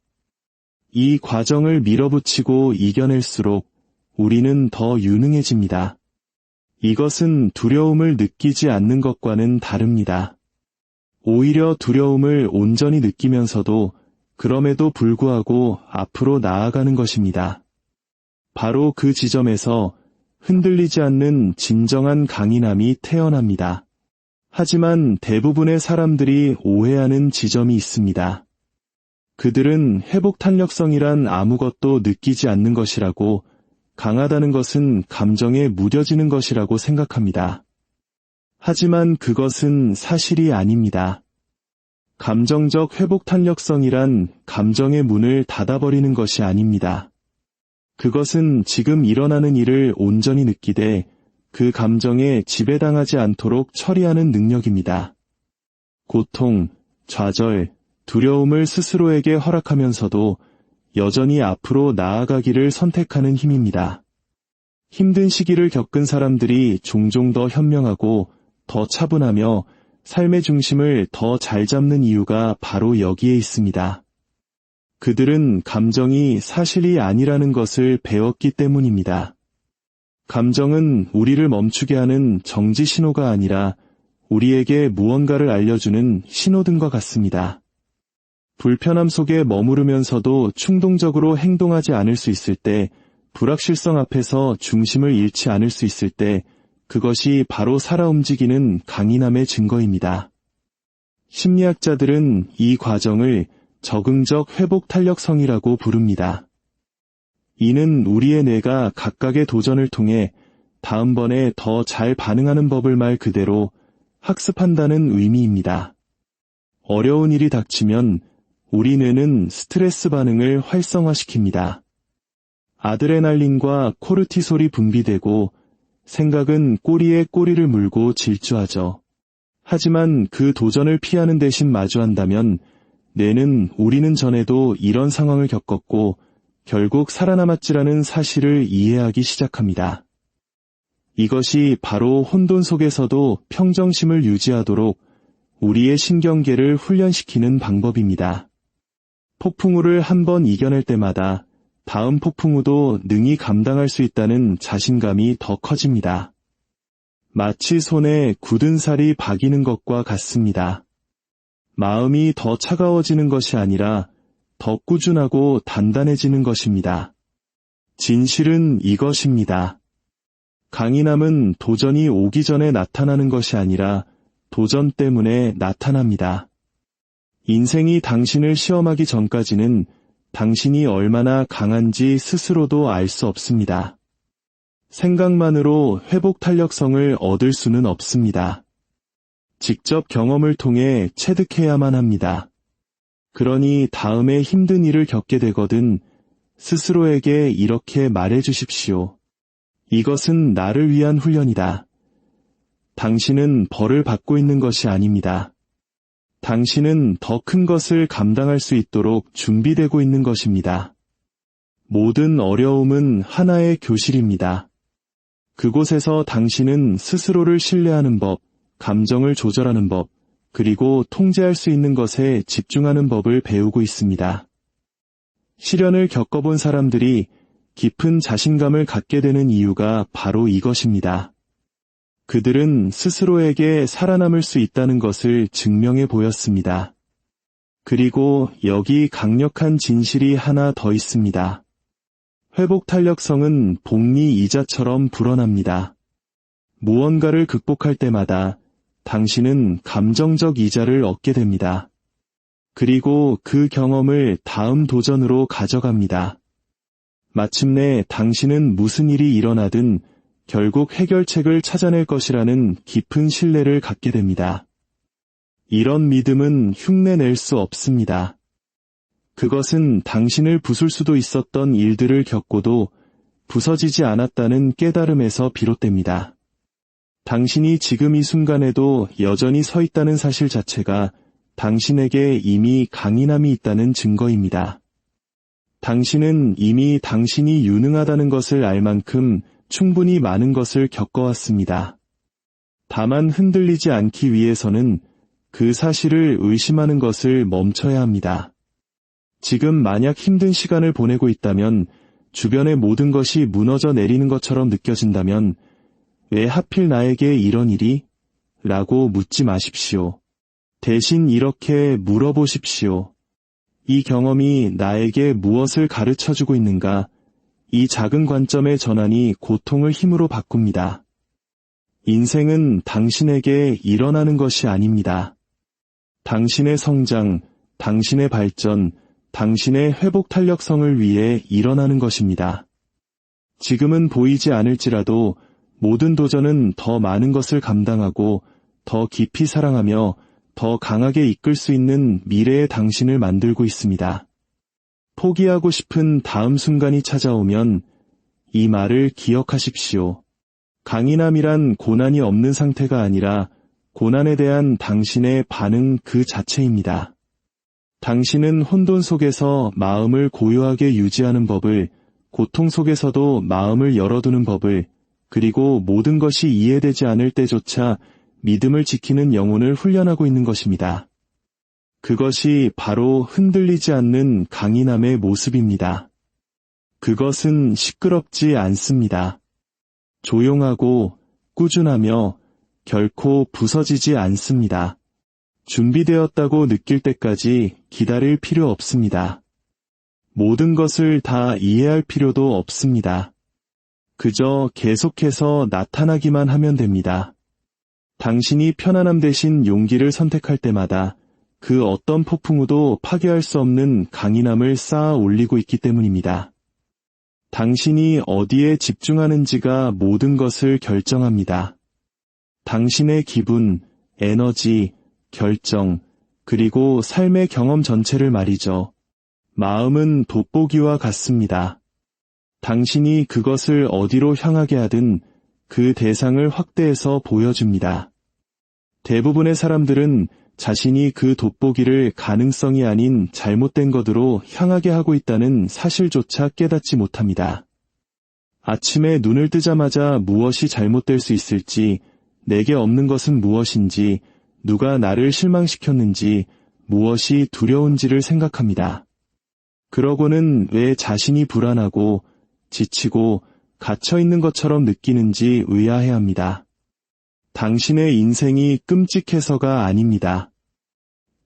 이 과정을 밀어붙이고 이겨낼수록 우리는 더 유능해집니다. 이것은 두려움을 느끼지 않는 것과는 다릅니다. 오히려 두려움을 온전히 느끼면서도 그럼에도 불구하고 앞으로 나아가는 것입니다. 바로 그 지점에서 흔들리지 않는 진정한 강인함이 태어납니다. 하지만 대부분의 사람들이 오해하는 지점이 있습니다. 그들은 회복 탄력성이란 아무것도 느끼지 않는 것이라고, 강하다는 것은 감정에 무뎌지는 것이라고 생각합니다. 하지만 그것은 사실이 아닙니다. 감정적 회복 탄력성이란 감정의 문을 닫아버리는 것이 아닙니다. 그것은 지금 일어나는 일을 온전히 느끼되 그 감정에 지배당하지 않도록 처리하는 능력입니다. 고통, 좌절, 두려움을 스스로에게 허락하면서도 여전히 앞으로 나아가기를 선택하는 힘입니다. 힘든 시기를 겪은 사람들이 종종 더 현명하고 더 차분하며 삶의 중심을 더 잘 잡는 이유가 바로 여기에 있습니다. 그들은 감정이 사실이 아니라는 것을 배웠기 때문입니다. 감정은 우리를 멈추게 하는 정지 신호가 아니라 우리에게 무언가를 알려주는 신호등과 같습니다. 불편함 속에 머무르면서도 충동적으로 행동하지 않을 수 있을 때, 불확실성 앞에서 중심을 잃지 않을 수 있을 때, 그것이 바로 살아 움직이는 강인함의 증거입니다. 심리학자들은 이 과정을 적응적 회복 탄력성이라고 부릅니다. 이는 우리의 뇌가 각각의 도전을 통해 다음번에 더 잘 반응하는 법을 말 그대로 학습한다는 의미입니다. 어려운 일이 닥치면 우리 뇌는 스트레스 반응을 활성화시킵니다. 아드레날린과 코르티솔이 분비되고 생각은 꼬리에 꼬리를 물고 질주하죠. 하지만 그 도전을 피하는 대신 마주한다면 뇌는 우리는 전에도 이런 상황을 겪었고 결국 살아남았지라는 사실을 이해하기 시작합니다. 이것이 바로 혼돈 속에서도 평정심을 유지하도록 우리의 신경계를 훈련시키는 방법입니다. 폭풍우를 한 번 이겨낼 때마다 다음 폭풍우도 능히 감당할 수 있다는 자신감이 더 커집니다. 마치 손에 굳은 살이 박이는 것과 같습니다. 마음이 더 차가워지는 것이 아니라 더 꾸준하고 단단해지는 것입니다. 진실은 이것입니다. 강인함은 도전이 오기 전에 나타나는 것이 아니라 도전 때문에 나타납니다. 인생이 당신을 시험하기 전까지는 당신이 얼마나 강한지 스스로도 알 수 없습니다. 생각만으로 회복 탄력성을 얻을 수는 없습니다. 직접 경험을 통해 체득해야만 합니다. 그러니 다음에 힘든 일을 겪게 되거든 스스로에게 이렇게 말해 주십시오. 이것은 나를 위한 훈련이다. 당신은 벌을 받고 있는 것이 아닙니다. 당신은 더 큰 것을 감당할 수 있도록 준비되고 있는 것입니다. 모든 어려움은 하나의 교실입니다. 그곳에서 당신은 스스로를 신뢰하는 법, 감정을 조절하는 법, 그리고 통제할 수 있는 것에 집중하는 법을 배우고 있습니다. 시련을 겪어본 사람들이 깊은 자신감을 갖게 되는 이유가 바로 이것입니다. 그들은 스스로에게 살아남을 수 있다는 것을 증명해 보였습니다. 그리고 여기 강력한 진실이 하나 더 있습니다. 회복 탄력성은 복리 이자처럼 불어납니다. 무언가를 극복할 때마다 당신은 감정적 이자를 얻게 됩니다. 그리고 그 경험을 다음 도전으로 가져갑니다. 마침내 당신은 무슨 일이 일어나든 결국 해결책을 찾아낼 것이라는 깊은 신뢰를 갖게 됩니다. 이런 믿음은 흉내낼 수 없습니다. 그것은 당신을 부술 수도 있었던 일들을 겪고도 부서지지 않았다는 깨달음에서 비롯됩니다. 당신이 지금 이 순간에도 여전히 서 있다는 사실 자체가 당신에게 이미 강인함이 있다는 증거입니다. 당신은 이미 당신이 유능하다는 것을 알 만큼 충분히 많은 것을 겪어왔습니다. 다만 흔들리지 않기 위해서는 그 사실을 의심하는 것을 멈춰야 합니다. 지금 만약 힘든 시간을 보내고 있다면, 주변의 모든 것이 무너져 내리는 것처럼 느껴진다면 왜 하필 나에게 이런 일이? 라고 묻지 마십시오. 대신 이렇게 물어보십시오. 이 경험이 나에게 무엇을 가르쳐주고 있는가? 이 작은 관점의 전환이 고통을 힘으로 바꿉니다. 인생은 당신에게 일어나는 것이 아닙니다. 당신의 성장, 당신의 발전, 당신의 회복 탄력성을 위해 일어나는 것입니다. 지금은 보이지 않을지라도 모든 도전은 더 많은 것을 감당하고 더 깊이 사랑하며 더 강하게 이끌 수 있는 미래의 당신을 만들고 있습니다. 포기하고 싶은 다음 순간이 찾아오면 이 말을 기억하십시오. 강인함이란 고난이 없는 상태가 아니라 고난에 대한 당신의 반응 그 자체입니다. 당신은 혼돈 속에서 마음을 고요하게 유지하는 법을, 고통 속에서도 마음을 열어두는 법을, 그리고 모든 것이 이해되지 않을 때조차 믿음을 지키는 영혼을 훈련하고 있는 것입니다. 그것이 바로 흔들리지 않는 강인함의 모습입니다. 그것은 시끄럽지 않습니다. 조용하고 꾸준하며 결코 부서지지 않습니다. 준비되었다고 느낄 때까지 기다릴 필요 없습니다. 모든 것을 다 이해할 필요도 없습니다. 그저 계속해서 나타나기만 하면 됩니다. 당신이 편안함 대신 용기를 선택할 때마다 그 어떤 폭풍우도 파괴할 수 없는 강인함을 쌓아 올리고 있기 때문입니다. 당신이 어디에 집중하는지가 모든 것을 결정합니다. 당신의 기분, 에너지, 결정, 그리고 삶의 경험 전체를 말이죠. 마음은 돋보기와 같습니다. 당신이 그것을 어디로 향하게 하든 그 대상을 확대해서 보여줍니다. 대부분의 사람들은 자신이 그 돋보기를 가능성이 아닌 잘못된 것으로 향하게 하고 있다는 사실조차 깨닫지 못합니다. 아침에 눈을 뜨자마자 무엇이 잘못될 수 있을지, 내게 없는 것은 무엇인지, 누가 나를 실망시켰는지, 무엇이 두려운지를 생각합니다. 그러고는 왜 자신이 불안하고 지치고 갇혀있는 것처럼 느끼는지 의아해합니다. 당신의 인생이 끔찍해서가 아닙니다.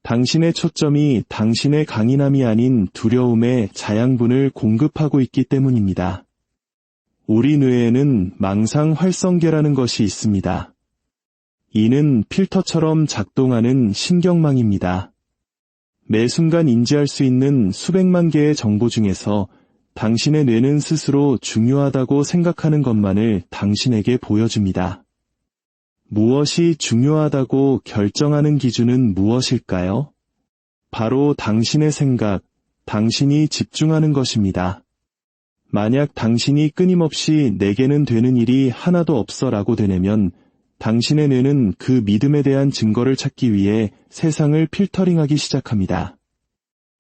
당신의 초점이 당신의 강인함이 아닌 두려움의 자양분을 공급하고 있기 때문입니다. 우리 뇌에는 망상 활성계라는 것이 있습니다. 이는 필터처럼 작동하는 신경망입니다. 매 순간 인지할 수 있는 수백만 개의 정보 중에서 당신의 뇌는 스스로 중요하다고 생각하는 것만을 당신에게 보여줍니다. 무엇이 중요하다고 결정하는 기준은 무엇일까요? 바로 당신의 생각, 당신이 집중하는 것입니다. 만약 당신이 끊임없이 내게는 되는 일이 하나도 없어라고 되뇌면 당신의 뇌는 그 믿음에 대한 증거를 찾기 위해 세상을 필터링하기 시작합니다.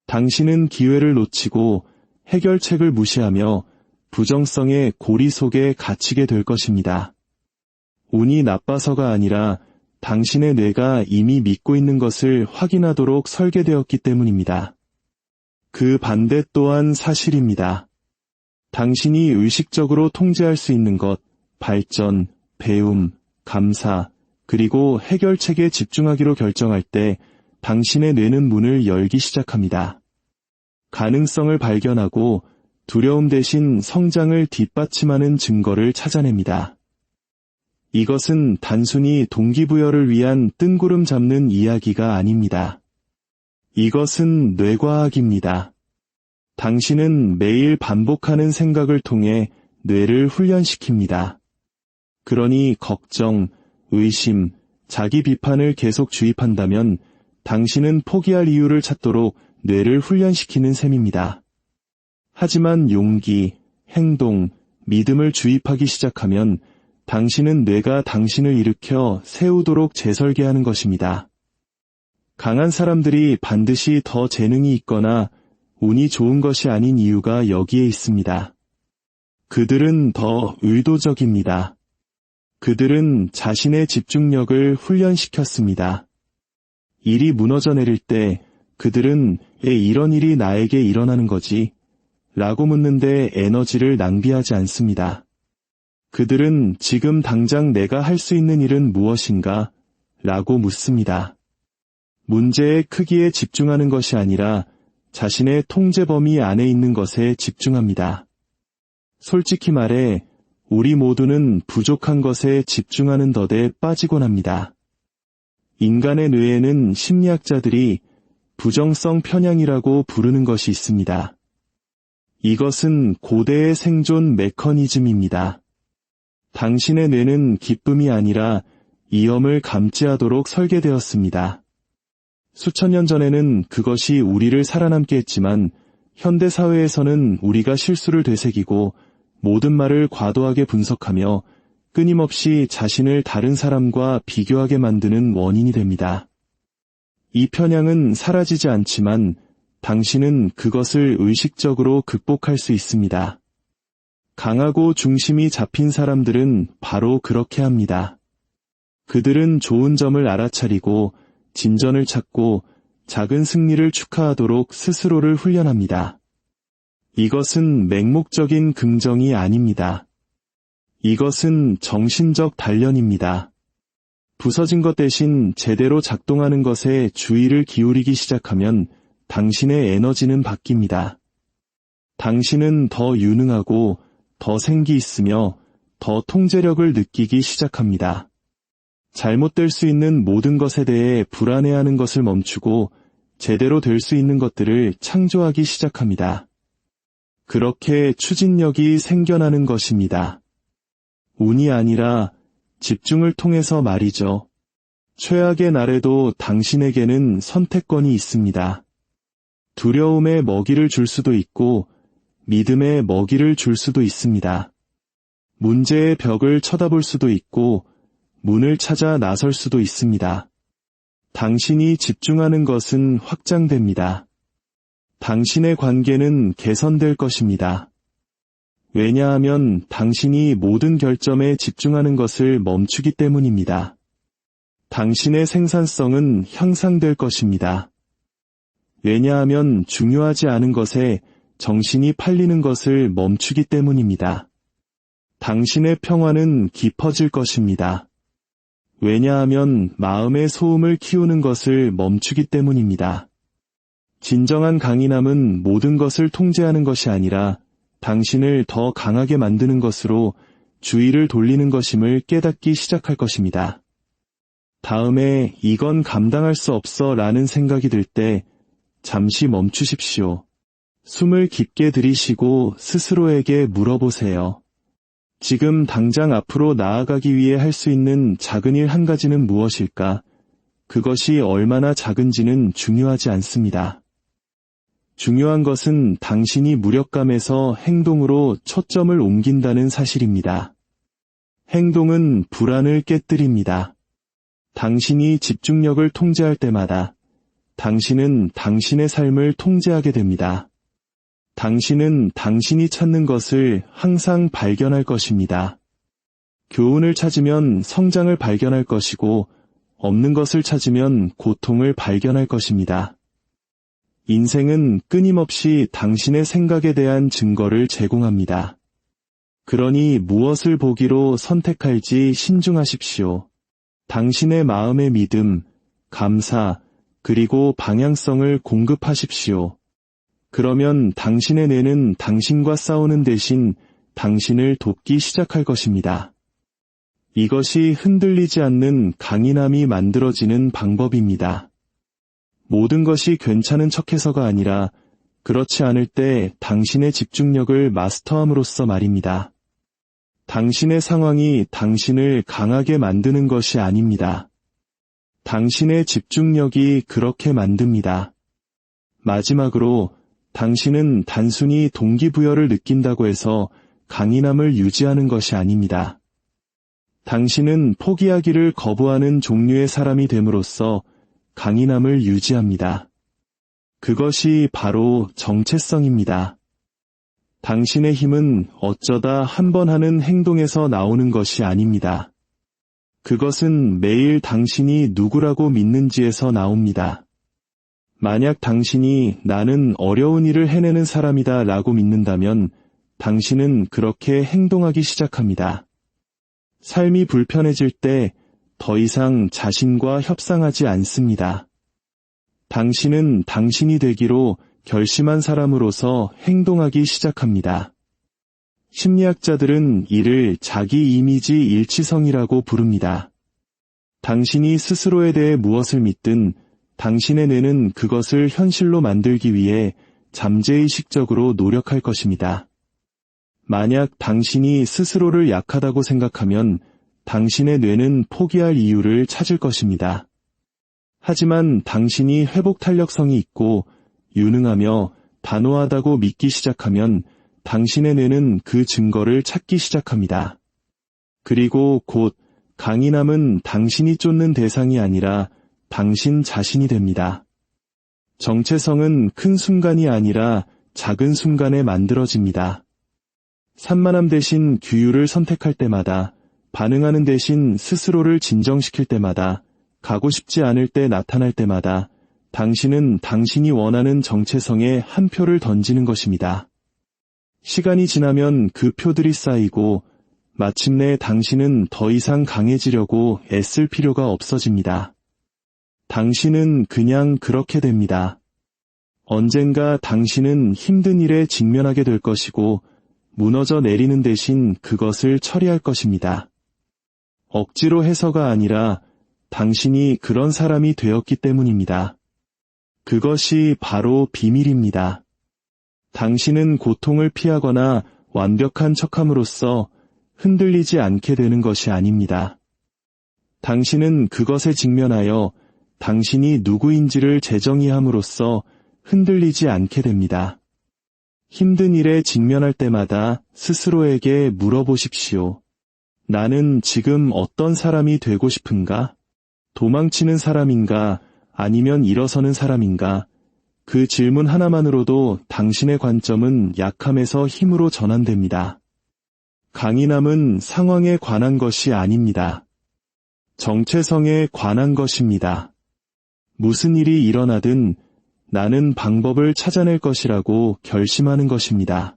당신은 기회를 놓치고 해결책을 무시하며 부정성의 고리 속에 갇히게 될 것입니다. 운이 나빠서가 아니라 당신의 뇌가 이미 믿고 있는 것을 확인하도록 설계되었기 때문입니다. 그 반대 또한 사실입니다. 당신이 의식적으로 통제할 수 있는 것, 발전, 배움, 감사, 그리고 해결책에 집중하기로 결정할 때 당신의 뇌는 문을 열기 시작합니다. 가능성을 발견하고 두려움 대신 성장을 뒷받침하는 증거를 찾아냅니다. 이것은 단순히 동기부여를 위한 뜬구름 잡는 이야기가 아닙니다. 이것은 뇌과학입니다. 당신은 매일 반복하는 생각을 통해 뇌를 훈련시킵니다. 그러니 걱정, 의심, 자기 비판을 계속 주입한다면 당신은 포기할 이유를 찾도록 뇌를 훈련시키는 셈입니다. 하지만 용기, 행동, 믿음을 주입하기 시작하면 당신은 뇌가 당신을 일으켜 세우도록 재설계하는 것입니다. 강한 사람들이 반드시 더 재능이 있거나 운이 좋은 것이 아닌 이유가 여기에 있습니다. 그들은 더 의도적입니다. 그들은 자신의 집중력을 훈련시켰습니다. 일이 무너져 내릴 때 그들은 왜 이런 일이 나에게 일어나는 거지? 라고 묻는데 에너지를 낭비하지 않습니다. 그들은 지금 당장 내가 할 수 있는 일은 무엇인가? 라고 묻습니다. 문제의 크기에 집중하는 것이 아니라 자신의 통제 범위 안에 있는 것에 집중합니다. 솔직히 말해 우리 모두는 부족한 것에 집중하는 덫에 빠지곤 합니다. 인간의 뇌에는 심리학자들이 부정성 편향이라고 부르는 것이 있습니다. 이것은 고대의 생존 메커니즘입니다. 당신의 뇌는 기쁨이 아니라 이염을 감지하도록 설계되었습니다. 수천 년 전에는 그것이 우리를 살아남게 했지만 현대 사회에서는 우리가 실수를 되새기고 모든 말을 과도하게 분석하며 끊임없이 자신을 다른 사람과 비교하게 만드는 원인이 됩니다. 이 편향은 사라지지 않지만 당신은 그것을 의식적으로 극복할 수 있습니다. 강하고 중심이 잡힌 사람들은 바로 그렇게 합니다. 그들은 좋은 점을 알아차리고 진전을 찾고 작은 승리를 축하하도록 스스로를 훈련합니다. 이것은 맹목적인 긍정이 아닙니다. 이것은 정신적 단련입니다. 부서진 것 대신 제대로 작동하는 것에 주의를 기울이기 시작하면 당신의 에너지는 바뀝니다. 당신은 더 유능하고 더 생기 있으며 더 통제력을 느끼기 시작합니다. 잘못될 수 있는 모든 것에 대해 불안해하는 것을 멈추고 제대로 될 수 있는 것들을 창조하기 시작합니다. 그렇게 추진력이 생겨나는 것입니다. 운이 아니라 집중을 통해서 말이죠. 최악의 날에도 당신에게는 선택권이 있습니다. 두려움에 먹이를 줄 수도 있고 믿음에 먹이를 줄 수도 있습니다. 문제의 벽을 쳐다볼 수도 있고 문을 찾아 나설 수도 있습니다. 당신이 집중하는 것은 확장됩니다. 당신의 관계는 개선될 것입니다. 왜냐하면 당신이 모든 결점에 집중하는 것을 멈추기 때문입니다. 당신의 생산성은 향상될 것입니다. 왜냐하면 중요하지 않은 것에 정신이 팔리는 것을 멈추기 때문입니다. 당신의 평화는 깊어질 것입니다. 왜냐하면 마음의 소음을 키우는 것을 멈추기 때문입니다. 진정한 강인함은 모든 것을 통제하는 것이 아니라 당신을 더 강하게 만드는 것으로 주의를 돌리는 것임을 깨닫기 시작할 것입니다. 다음에 이건 감당할 수 없어 라는 생각이 들 때 잠시 멈추십시오. 숨을 깊게 들이쉬고 스스로에게 물어보세요. 지금 당장 앞으로 나아가기 위해 할 수 있는 작은 일 한 가지는 무엇일까? 그것이 얼마나 작은지는 중요하지 않습니다. 중요한 것은 당신이 무력감에서 행동으로 초점을 옮긴다는 사실입니다. 행동은 불안을 깨뜨립니다. 당신이 집중력을 통제할 때마다 당신은 당신의 삶을 통제하게 됩니다. 당신은 당신이 찾는 것을 항상 발견할 것입니다. 교훈을 찾으면 성장을 발견할 것이고 없는 것을 찾으면 고통을 발견할 것입니다. 인생은 끊임없이 당신의 생각에 대한 증거를 제공합니다. 그러니 무엇을 보기로 선택할지 신중하십시오. 당신의 마음의 믿음, 감사, 그리고 방향성을 공급하십시오. 그러면 당신의 뇌는 당신과 싸우는 대신 당신을 돕기 시작할 것입니다. 이것이 흔들리지 않는 강인함이 만들어지는 방법입니다. 모든 것이 괜찮은 척해서가 아니라 그렇지 않을 때 당신의 집중력을 마스터함으로써 말입니다. 당신의 상황이 당신을 강하게 만드는 것이 아닙니다. 당신의 집중력이 그렇게 만듭니다. 마지막으로 당신은 단순히 동기부여를 느낀다고 해서 강인함을 유지하는 것이 아닙니다. 당신은 포기하기를 거부하는 종류의 사람이 됨으로써 강인함을 유지합니다. 그것이 바로 정체성입니다. 당신의 힘은 어쩌다 한 번 하는 행동에서 나오는 것이 아닙니다. 그것은 매일 당신이 누구라고 믿는지에서 나옵니다. 만약 당신이 나는 어려운 일을 해내는 사람이다 라고 믿는다면 당신은 그렇게 행동하기 시작합니다. 삶이 불편해질 때 더 이상 자신과 협상하지 않습니다. 당신은 당신이 되기로 결심한 사람으로서 행동하기 시작합니다. 심리학자들은 이를 자기 이미지 일치성이라고 부릅니다. 당신이 스스로에 대해 무엇을 믿든 당신의 뇌는 그것을 현실로 만들기 위해 잠재의식적으로 노력할 것입니다. 만약 당신이 스스로를 약하다고 생각하면 당신의 뇌는 포기할 이유를 찾을 것입니다. 하지만 당신이 회복 탄력성이 있고 유능하며 단호하다고 믿기 시작하면 당신의 뇌는 그 증거를 찾기 시작합니다. 그리고 곧 강인함은 당신이 쫓는 대상이 아니라 당신 자신이 됩니다. 정체성은 큰 순간이 아니라 작은 순간에 만들어집니다. 산만함 대신 규율을 선택할 때마다, 반응하는 대신 스스로를 진정시킬 때마다, 가고 싶지 않을 때 나타날 때마다 당신은 당신이 원하는 정체성에 한 표를 던지는 것입니다. 시간이 지나면 그 표들이 쌓이고 마침내 당신은 더 이상 강해지려고 애쓸 필요가 없어집니다. 당신은 그냥 그렇게 됩니다. 언젠가 당신은 힘든 일에 직면하게 될 것이고 무너져 내리는 대신 그것을 처리할 것입니다. 억지로 해서가 아니라 당신이 그런 사람이 되었기 때문입니다. 그것이 바로 비밀입니다. 당신은 고통을 피하거나 완벽한 척함으로써 흔들리지 않게 되는 것이 아닙니다. 당신은 그것에 직면하여 당신이 누구인지를 재정의함으로써 흔들리지 않게 됩니다. 힘든 일에 직면할 때마다 스스로에게 물어보십시오. 나는 지금 어떤 사람이 되고 싶은가? 도망치는 사람인가? 아니면 일어서는 사람인가? 그 질문 하나만으로도 당신의 관점은 약함에서 힘으로 전환됩니다. 강인함은 상황에 관한 것이 아닙니다. 정체성에 관한 것입니다. 무슨 일이 일어나든 나는 방법을 찾아낼 것이라고 결심하는 것입니다.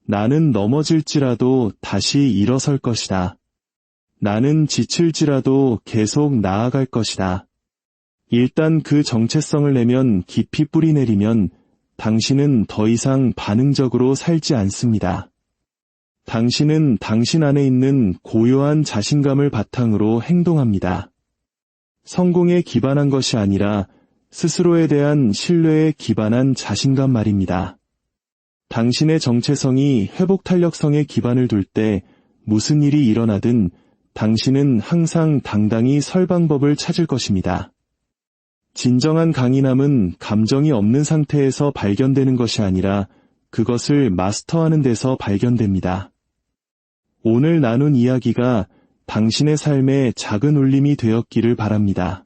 나는 넘어질지라도 다시 일어설 것이다. 나는 지칠지라도 계속 나아갈 것이다. 일단 그 정체성을 내면 깊이 뿌리내리면 당신은 더 이상 반응적으로 살지 않습니다. 당신은 당신 안에 있는 고요한 자신감을 바탕으로 행동합니다. 성공에 기반한 것이 아니라 스스로에 대한 신뢰에 기반한 자신감 말입니다. 당신의 정체성이 회복 탄력성에 기반을 둘 때 무슨 일이 일어나든 당신은 항상 당당히 설 방법을 찾을 것입니다. 진정한 강인함은 감정이 없는 상태에서 발견되는 것이 아니라 그것을 마스터하는 데서 발견됩니다. 오늘 나눈 이야기가 당신의 삶에 작은 울림이 되었기를 바랍니다.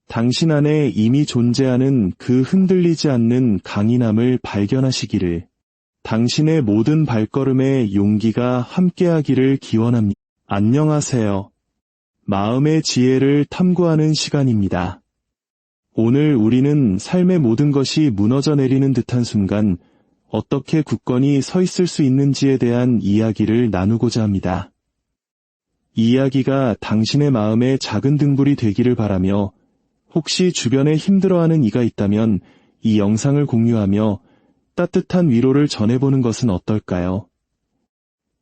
당신 안에 이미 존재하는 그 흔들리지 않는 강인함을 발견하시기를, 당신의 모든 발걸음에 용기가 함께하기를 기원합니다. 안녕하세요. 마음의 지혜를 탐구하는 시간입니다. 오늘 우리는 삶의 모든 것이 무너져 내리는 듯한 순간 어떻게 굳건히 서 있을 수 있는지에 대한 이야기를 나누고자 합니다. 이 이야기가 당신의 마음에 작은 등불이 되기를 바라며, 혹시 주변에 힘들어하는 이가 있다면 이 영상을 공유하며 따뜻한 위로를 전해보는 것은 어떨까요?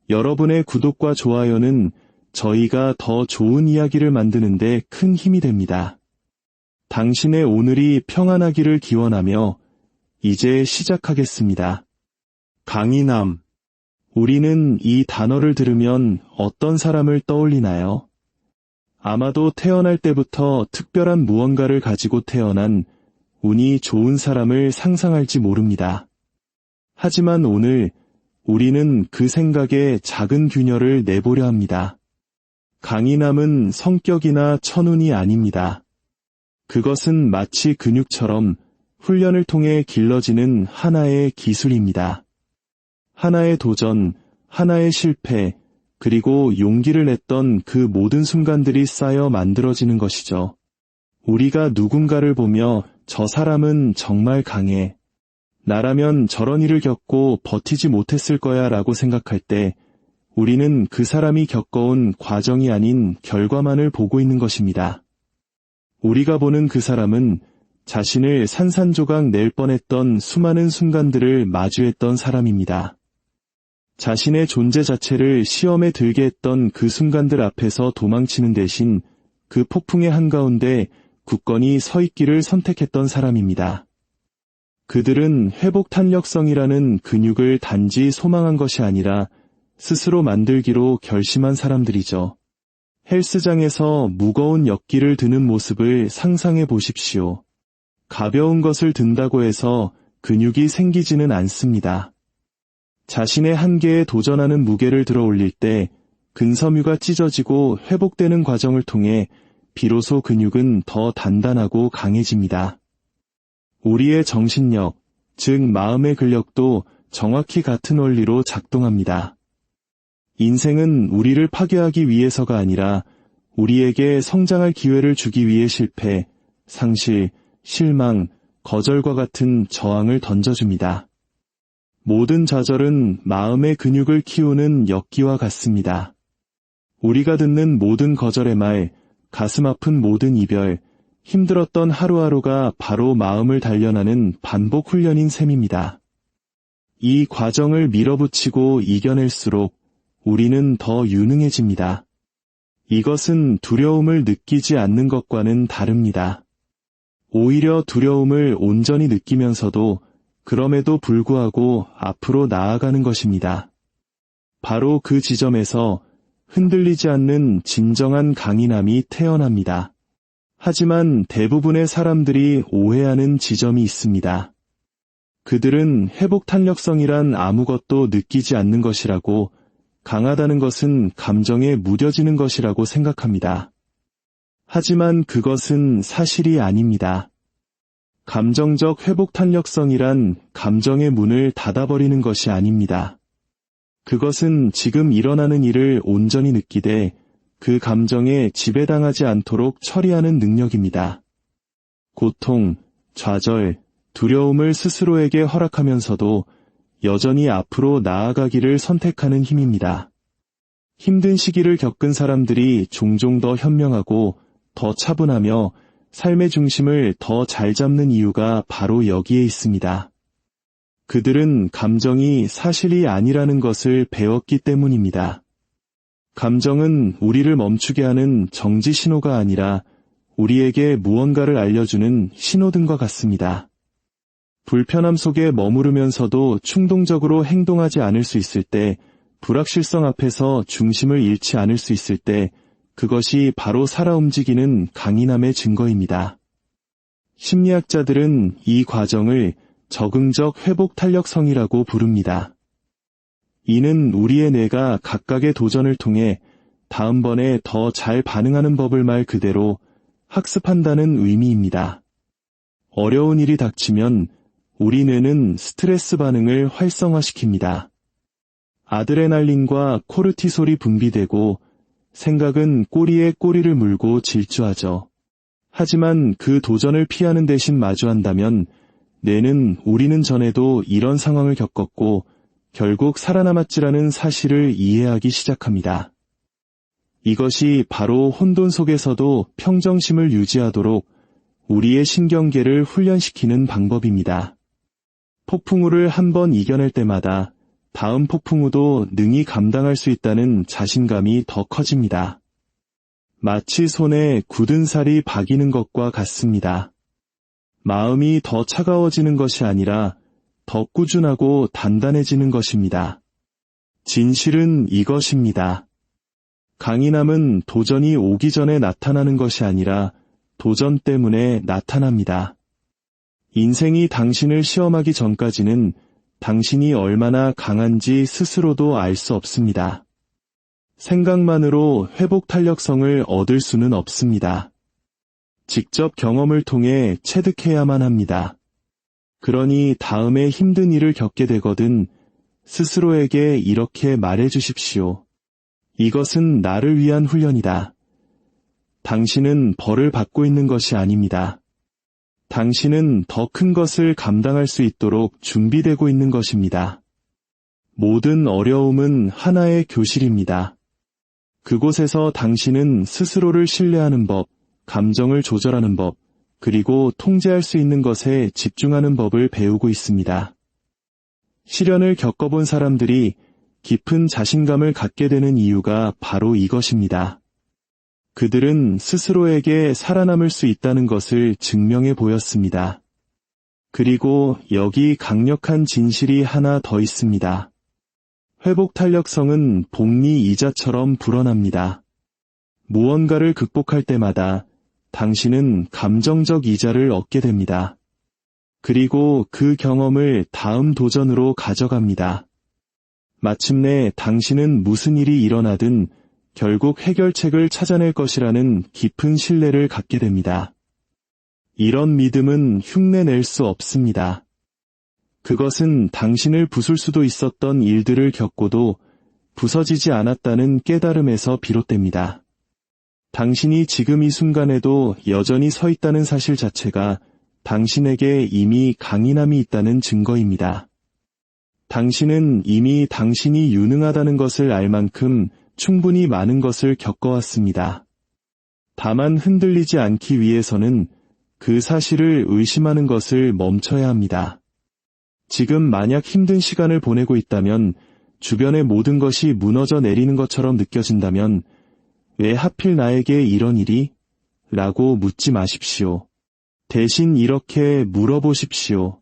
여러분의 구독과 좋아요는 저희가 더 좋은 이야기를 만드는 데 큰 힘이 됩니다. 당신의 오늘이 평안하기를 기원하며 이제 시작하겠습니다. 강인함. 우리는 이 단어를 들으면 어떤 사람을 떠올리나요? 아마도 태어날 때부터 특별한 무언가를 가지고 태어난 운이 좋은 사람을 상상할지 모릅니다. 하지만 오늘 우리는 그 생각에 작은 균열을 내보려 합니다. 강인함은 성격이나 천운이 아닙니다. 그것은 마치 근육처럼 훈련을 통해 길러지는 하나의 기술입니다. 하나의 도전, 하나의 실패, 그리고 용기를 냈던 그 모든 순간들이 쌓여 만들어지는 것이죠. 우리가 누군가를 보며 저 사람은 정말 강해. 나라면 저런 일을 겪고 버티지 못했을 거야 라고 생각할 때 우리는 그 사람이 겪어온 과정이 아닌 결과만을 보고 있는 것입니다. 우리가 보는 그 사람은 자신을 산산조각 낼 뻔했던 수많은 순간들을 마주했던 사람입니다. 자신의 존재 자체를 시험에 들게 했던 그 순간들 앞에서 도망치는 대신 그 폭풍의 한가운데 굳건히 서 있기를 선택했던 사람입니다. 그들은 회복 탄력성이라는 근육을 단지 소망한 것이 아니라 스스로 만들기로 결심한 사람들이죠. 헬스장에서 무거운 역기를 드는 모습을 상상해 보십시오. 가벼운 것을 든다고 해서 근육이 생기지는 않습니다. 자신의 한계에 도전하는 무게를 들어 올릴 때 근섬유가 찢어지고 회복되는 과정을 통해 비로소 근육은 더 단단하고 강해집니다. 우리의 정신력, 즉 마음의 근력도 정확히 같은 원리로 작동합니다. 인생은 우리를 파괴하기 위해서가 아니라 우리에게 성장할 기회를 주기 위해 실패, 상실, 실망, 거절과 같은 저항을 던져줍니다. 모든 좌절은 마음의 근육을 키우는 역기와 같습니다. 우리가 듣는 모든 거절의 말, 가슴 아픈 모든 이별, 힘들었던 하루하루가 바로 마음을 단련하는 반복 훈련인 셈입니다. 이 과정을 밀어붙이고 이겨낼수록 우리는 더 유능해집니다. 이것은 두려움을 느끼지 않는 것과는 다릅니다. 오히려 두려움을 온전히 느끼면서도 그럼에도 불구하고 앞으로 나아가는 것입니다. 바로 그 지점에서 흔들리지 않는 진정한 강인함이 태어납니다. 하지만 대부분의 사람들이 오해하는 지점이 있습니다. 그들은 회복 탄력성이란 아무것도 느끼지 않는 것이라고, 강하다는 것은 감정에 무뎌지는 것이라고 생각합니다. 하지만 그것은 사실이 아닙니다. 감정적 회복 탄력성이란 감정의 문을 닫아버리는 것이 아닙니다. 그것은 지금 일어나는 일을 온전히 느끼되 그 감정에 지배당하지 않도록 처리하는 능력입니다. 고통, 좌절, 두려움을 스스로에게 허락하면서도 여전히 앞으로 나아가기를 선택하는 힘입니다. 힘든 시기를 겪은 사람들이 종종 더 현명하고 더 차분하며 삶의 중심을 더 잘 잡는 이유가 바로 여기에 있습니다. 그들은 감정이 사실이 아니라는 것을 배웠기 때문입니다. 감정은 우리를 멈추게 하는 정지 신호가 아니라 우리에게 무언가를 알려주는 신호등과 같습니다. 불편함 속에 머무르면서도 충동적으로 행동하지 않을 수 있을 때, 불확실성 앞에서 중심을 잃지 않을 수 있을 때, 그것이 바로 살아 움직이는 강인함의 증거입니다. 심리학자들은 이 과정을 적응적 회복 탄력성이라고 부릅니다. 이는 우리의 뇌가 각각의 도전을 통해 다음번에 더 잘 반응하는 법을 말 그대로 학습한다는 의미입니다. 어려운 일이 닥치면 우리 뇌는 스트레스 반응을 활성화시킵니다. 아드레날린과 코르티솔이 분비되고 생각은 꼬리에 꼬리를 물고 질주하죠. 하지만 그 도전을 피하는 대신 마주한다면 뇌는 우리는 전에도 이런 상황을 겪었고 결국 살아남았지라는 사실을 이해하기 시작합니다. 이것이 바로 혼돈 속에서도 평정심을 유지하도록 우리의 신경계를 훈련시키는 방법입니다. 폭풍우를 한 번 이겨낼 때마다 다음 폭풍우도 능히 감당할 수 있다는 자신감이 더 커집니다. 마치 손에 굳은 살이 박이는 것과 같습니다. 마음이 더 차가워지는 것이 아니라 더 꾸준하고 단단해지는 것입니다. 진실은 이것입니다. 강인함은 도전이 오기 전에 나타나는 것이 아니라 도전 때문에 나타납니다. 인생이 당신을 시험하기 전까지는 당신이 얼마나 강한지 스스로도 알 수 없습니다. 생각만으로 회복 탄력성을 얻을 수는 없습니다. 직접 경험을 통해 체득해야만 합니다. 그러니 다음에 힘든 일을 겪게 되거든 스스로에게 이렇게 말해 주십시오. 이것은 나를 위한 훈련이다. 당신은 벌을 받고 있는 것이 아닙니다. 당신은 더 큰 것을 감당할 수 있도록 준비되고 있는 것입니다. 모든 어려움은 하나의 교실입니다. 그곳에서 당신은 스스로를 신뢰하는 법, 감정을 조절하는 법, 그리고 통제할 수 있는 것에 집중하는 법을 배우고 있습니다. 시련을 겪어본 사람들이 깊은 자신감을 갖게 되는 이유가 바로 이것입니다. 그들은 스스로에게 살아남을 수 있다는 것을 증명해 보였습니다. 그리고 여기 강력한 진실이 하나 더 있습니다. 회복 탄력성은 복리 이자처럼 불어납니다. 무언가를 극복할 때마다 당신은 감정적 이자를 얻게 됩니다. 그리고 그 경험을 다음 도전으로 가져갑니다. 마침내 당신은 무슨 일이 일어나든 결국 해결책을 찾아낼 것이라는 깊은 신뢰를 갖게 됩니다. 이런 믿음은 흉내낼 수 없습니다. 그것은 당신을 부술 수도 있었던 일들을 겪고도 부서지지 않았다는 깨달음에서 비롯됩니다. 당신이 지금 이 순간에도 여전히 서 있다는 사실 자체가 당신에게 이미 강인함이 있다는 증거입니다. 당신은 이미 당신이 유능하다는 것을 알 만큼 충분히 많은 것을 겪어왔습니다. 다만 흔들리지 않기 위해서는 그 사실을 의심하는 것을 멈춰야 합니다. 지금 만약 힘든 시간을 보내고 있다면, 주변의 모든 것이 무너져 내리는 것처럼 느껴진다면 왜 하필 나에게 이런 일이? 라고 묻지 마십시오. 대신 이렇게 물어보십시오.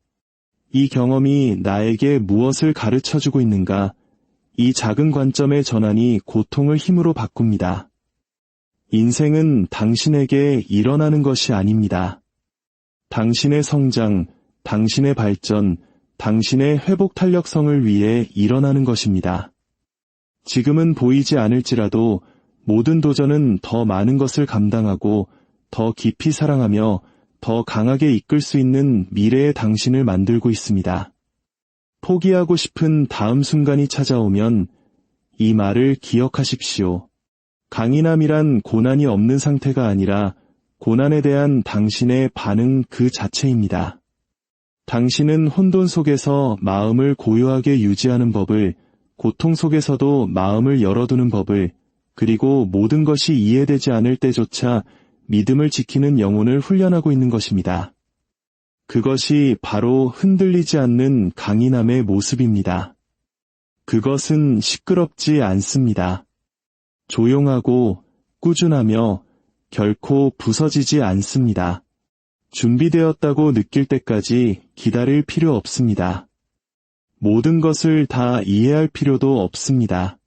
이 경험이 나에게 무엇을 가르쳐주고 있는가? 이 작은 관점의 전환이 고통을 힘으로 바꿉니다. 인생은 당신에게 일어나는 것이 아닙니다. 당신의 성장, 당신의 발전, 당신의 회복 탄력성을 위해 일어나는 것입니다. 지금은 보이지 않을지라도 모든 도전은 더 많은 것을 감당하고 더 깊이 사랑하며 더 강하게 이끌 수 있는 미래의 당신을 만들고 있습니다. 포기하고 싶은 다음 순간이 찾아오면 이 말을 기억하십시오. 강인함이란 고난이 없는 상태가 아니라 고난에 대한 당신의 반응 그 자체입니다. 당신은 혼돈 속에서 마음을 고요하게 유지하는 법을, 고통 속에서도 마음을 열어두는 법을, 그리고 모든 것이 이해되지 않을 때조차 믿음을 지키는 영혼을 훈련하고 있는 것입니다. 그것이 바로 흔들리지 않는 강인함의 모습입니다. 그것은 시끄럽지 않습니다. 조용하고 꾸준하며 결코 부서지지 않습니다. 준비되었다고 느낄 때까지 기다릴 필요 없습니다. 모든 것을 다 이해할 필요도 없습니다.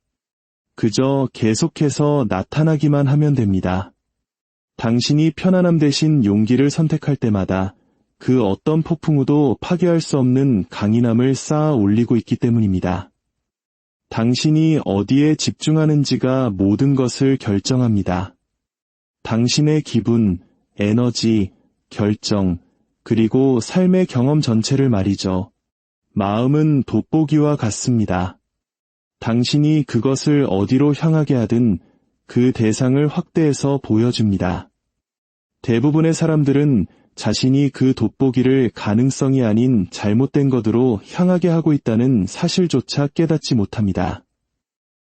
그저 계속해서 나타나기만 하면 됩니다. 당신이 편안함 대신 용기를 선택할 때마다 그 어떤 폭풍우도 파괴할 수 없는 강인함을 쌓아 올리고 있기 때문입니다. 당신이 어디에 집중하는지가 모든 것을 결정합니다. 당신의 기분, 에너지, 결정, 그리고 삶의 경험 전체를 말이죠. 마음은 돋보기와 같습니다. 당신이 그것을 어디로 향하게 하든 그 대상을 확대해서 보여줍니다. 대부분의 사람들은 자신이 그 돋보기를 가능성이 아닌 잘못된 것으로 향하게 하고 있다는 사실조차 깨닫지 못합니다.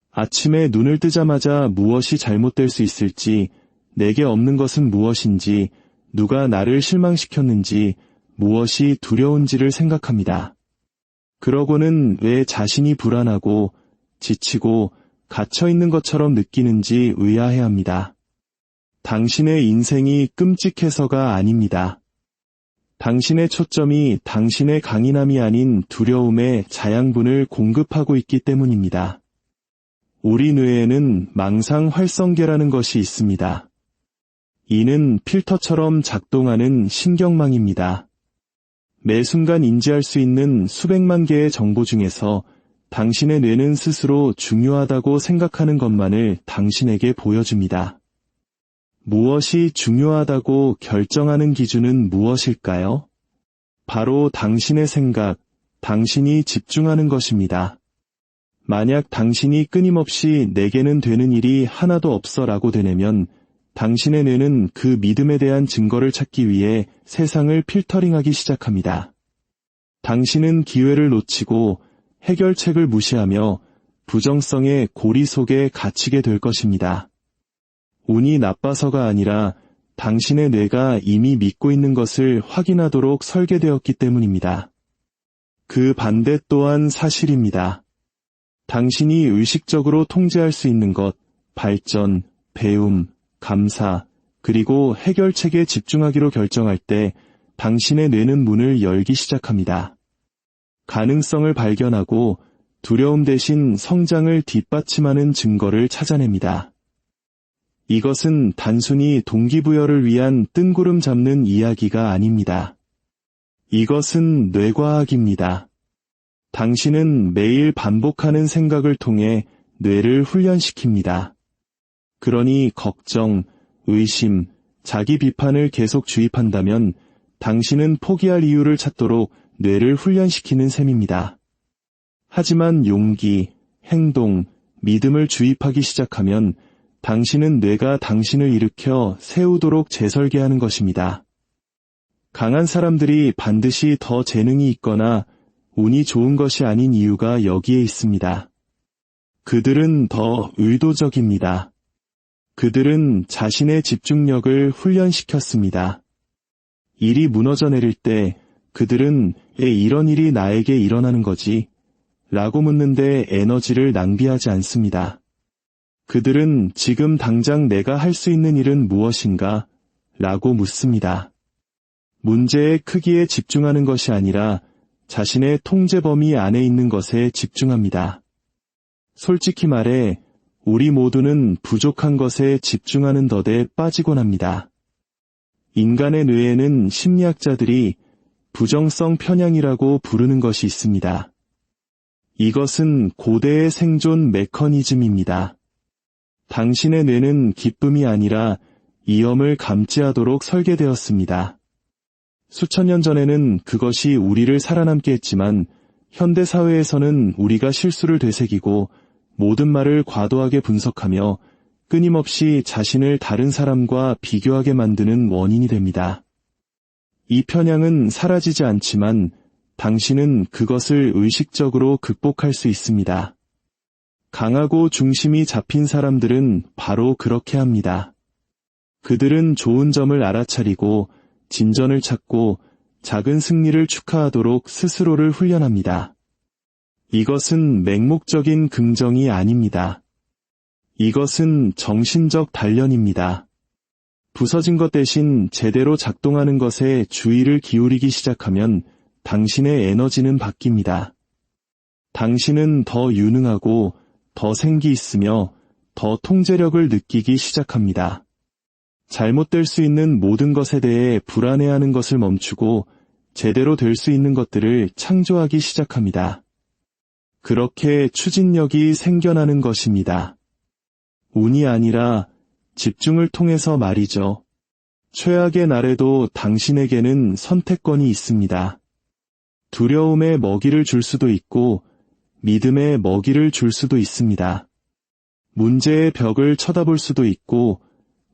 아침에 눈을 뜨자마자 무엇이 잘못될 수 있을지, 내게 없는 것은 무엇인지, 누가 나를 실망시켰는지, 무엇이 두려운지를 생각합니다. 그러고는 왜 자신이 불안하고 지치고 갇혀있는 것처럼 느끼는지 의아해합니다. 당신의 인생이 끔찍해서가 아닙니다. 당신의 초점이 당신의 강인함이 아닌 두려움의 자양분을 공급하고 있기 때문입니다. 우리 뇌에는 망상 활성계라는 것이 있습니다. 이는 필터처럼 작동하는 신경망입니다. 매 순간 인지할 수 있는 수백만 개의 정보 중에서 당신의 뇌는 스스로 중요하다고 생각하는 것만을 당신에게 보여줍니다. 무엇이 중요하다고 결정하는 기준은 무엇일까요? 바로 당신의 생각, 당신이 집중하는 것입니다. 만약 당신이 끊임없이 내게는 되는 일이 하나도 없어라고 되뇌면 당신의 뇌는 그 믿음에 대한 증거를 찾기 위해 세상을 필터링하기 시작합니다. 당신은 기회를 놓치고 해결책을 무시하며 부정성의 고리 속에 갇히게 될 것입니다. 운이 나빠서가 아니라 당신의 뇌가 이미 믿고 있는 것을 확인하도록 설계되었기 때문입니다. 그 반대 또한 사실입니다. 당신이 의식적으로 통제할 수 있는 것, 발전, 배움, 감사, 그리고 해결책에 집중하기로 결정할 때 당신의 뇌는 문을 열기 시작합니다. 가능성을 발견하고 두려움 대신 성장을 뒷받침하는 증거를 찾아냅니다. 이것은 단순히 동기부여를 위한 뜬구름 잡는 이야기가 아닙니다. 이것은 뇌과학입니다. 당신은 매일 반복하는 생각을 통해 뇌를 훈련시킵니다. 그러니 걱정, 의심, 자기 비판을 계속 주입한다면 당신은 포기할 이유를 찾도록 뇌를 훈련시키는 셈입니다. 하지만 용기, 행동, 믿음을 주입하기 시작하면 당신은 뇌가 당신을 일으켜 세우도록 재설계하는 것입니다. 강한 사람들이 반드시 더 재능이 있거나 운이 좋은 것이 아닌 이유가 여기에 있습니다. 그들은 더 의도적입니다. 그들은 자신의 집중력을 훈련시켰습니다. 일이 무너져 내릴 때 그들은 왜 이런 일이 나에게 일어나는 거지? 라고 묻는데 에너지를 낭비하지 않습니다. 그들은 지금 당장 내가 할 수 있는 일은 무엇인가? 라고 묻습니다. 문제의 크기에 집중하는 것이 아니라 자신의 통제 범위 안에 있는 것에 집중합니다. 솔직히 말해 우리 모두는 부족한 것에 집중하는 덫에 빠지곤 합니다. 인간의 뇌에는 심리학자들이 부정성 편향이라고 부르는 것이 있습니다. 이것은 고대의 생존 메커니즘입니다. 당신의 뇌는 기쁨이 아니라 위험을 감지하도록 설계되었습니다. 수천 년 전에는 그것이 우리를 살아남게 했지만 현대 사회에서는 우리가 실수를 되새기고 모든 말을 과도하게 분석하며 끊임없이 자신을 다른 사람과 비교하게 만드는 원인이 됩니다. 이 편향은 사라지지 않지만 당신은 그것을 의식적으로 극복할 수 있습니다. 강하고 중심이 잡힌 사람들은 바로 그렇게 합니다. 그들은 좋은 점을 알아차리고 진전을 찾고 작은 승리를 축하하도록 스스로를 훈련합니다. 이것은 맹목적인 긍정이 아닙니다. 이것은 정신적 단련입니다. 부서진 것 대신 제대로 작동하는 것에 주의를 기울이기 시작하면 당신의 에너지는 바뀝니다. 당신은 더 유능하고 더 생기 있으며 더 통제력을 느끼기 시작합니다. 잘못될 수 있는 모든 것에 대해 불안해하는 것을 멈추고 제대로 될 수 있는 것들을 창조하기 시작합니다. 그렇게 추진력이 생겨나는 것입니다. 운이 아니라 집중을 통해서 말이죠. 최악의 날에도 당신에게는 선택권이 있습니다. 두려움에 먹이를 줄 수도 있고 믿음에 먹이를 줄 수도 있습니다. 문제의 벽을 쳐다볼 수도 있고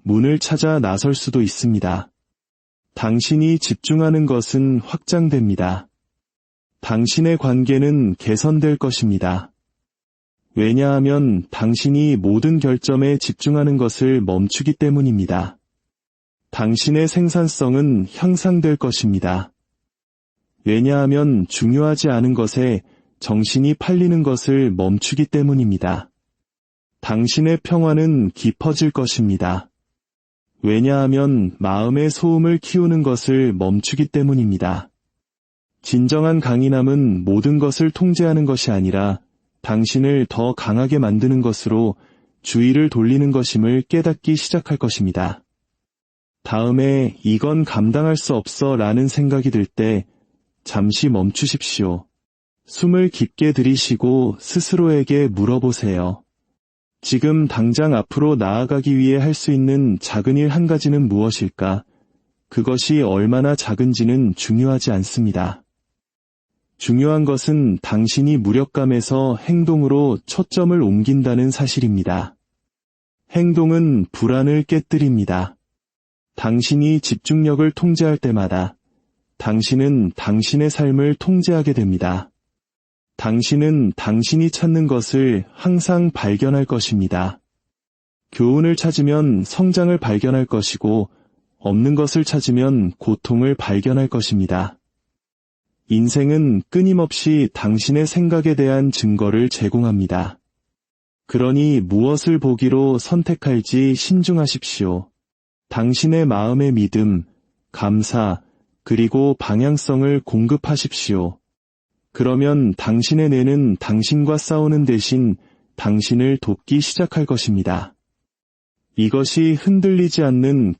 문을 찾아 나설 수도 있습니다. 당신이 집중하는 것은 확장됩니다. 당신의 관계는 개선될 것입니다. 왜냐하면 당신이 모든 결점에 집중하는 것을 멈추기 때문입니다. 당신의 생산성은 향상될 것입니다. 왜냐하면 중요하지 않은 것에 정신이 팔리는 것을 멈추기 때문입니다. 당신의 평화는 깊어질 것입니다. 왜냐하면 마음의 소음을 키우는 것을 멈추기 때문입니다. 진정한 강인함은 모든 것을 통제하는 것이 아니라 당신을 더 강하게 만드는 것으로 주의를 돌리는 것임을 깨닫기 시작할 것입니다. 다음에 이건 감당할 수 없어 라는 생각이 들 때 잠시 멈추십시오. 숨을 깊게 들이쉬고 스스로에게 물어보세요. 지금 당장 앞으로 나아가기 위해 할 수 있는 작은 일 한 가지는 무엇일까? 그것이 얼마나 작은지는 중요하지 않습니다. 중요한 것은 당신이 무력감에서 행동으로 초점을 옮긴다는 사실입니다. 행동은 불안을 깨뜨립니다. 당신이 집중력을 통제할 때마다 당신은 당신의 삶을 통제하게 됩니다. 당신은 당신이 찾는 것을 항상 발견할 것입니다. 교훈을 찾으면 성장을 발견할 것이고 없는 것을 찾으면 고통을 발견할 것입니다. 인생은 끊임없이 당신의 생각에 대한 증거를 제공합니다. 그러니 무엇을 보기로 선택할지 신중하십시오. 당신의 마음의 믿음, 감사, 그리고 방향성을 공급하십시오. 그러면 당신의 뇌는 당신과 싸우는 대신 당신을 돕기 시작할 것입니다. 이것이 흔들리지 않는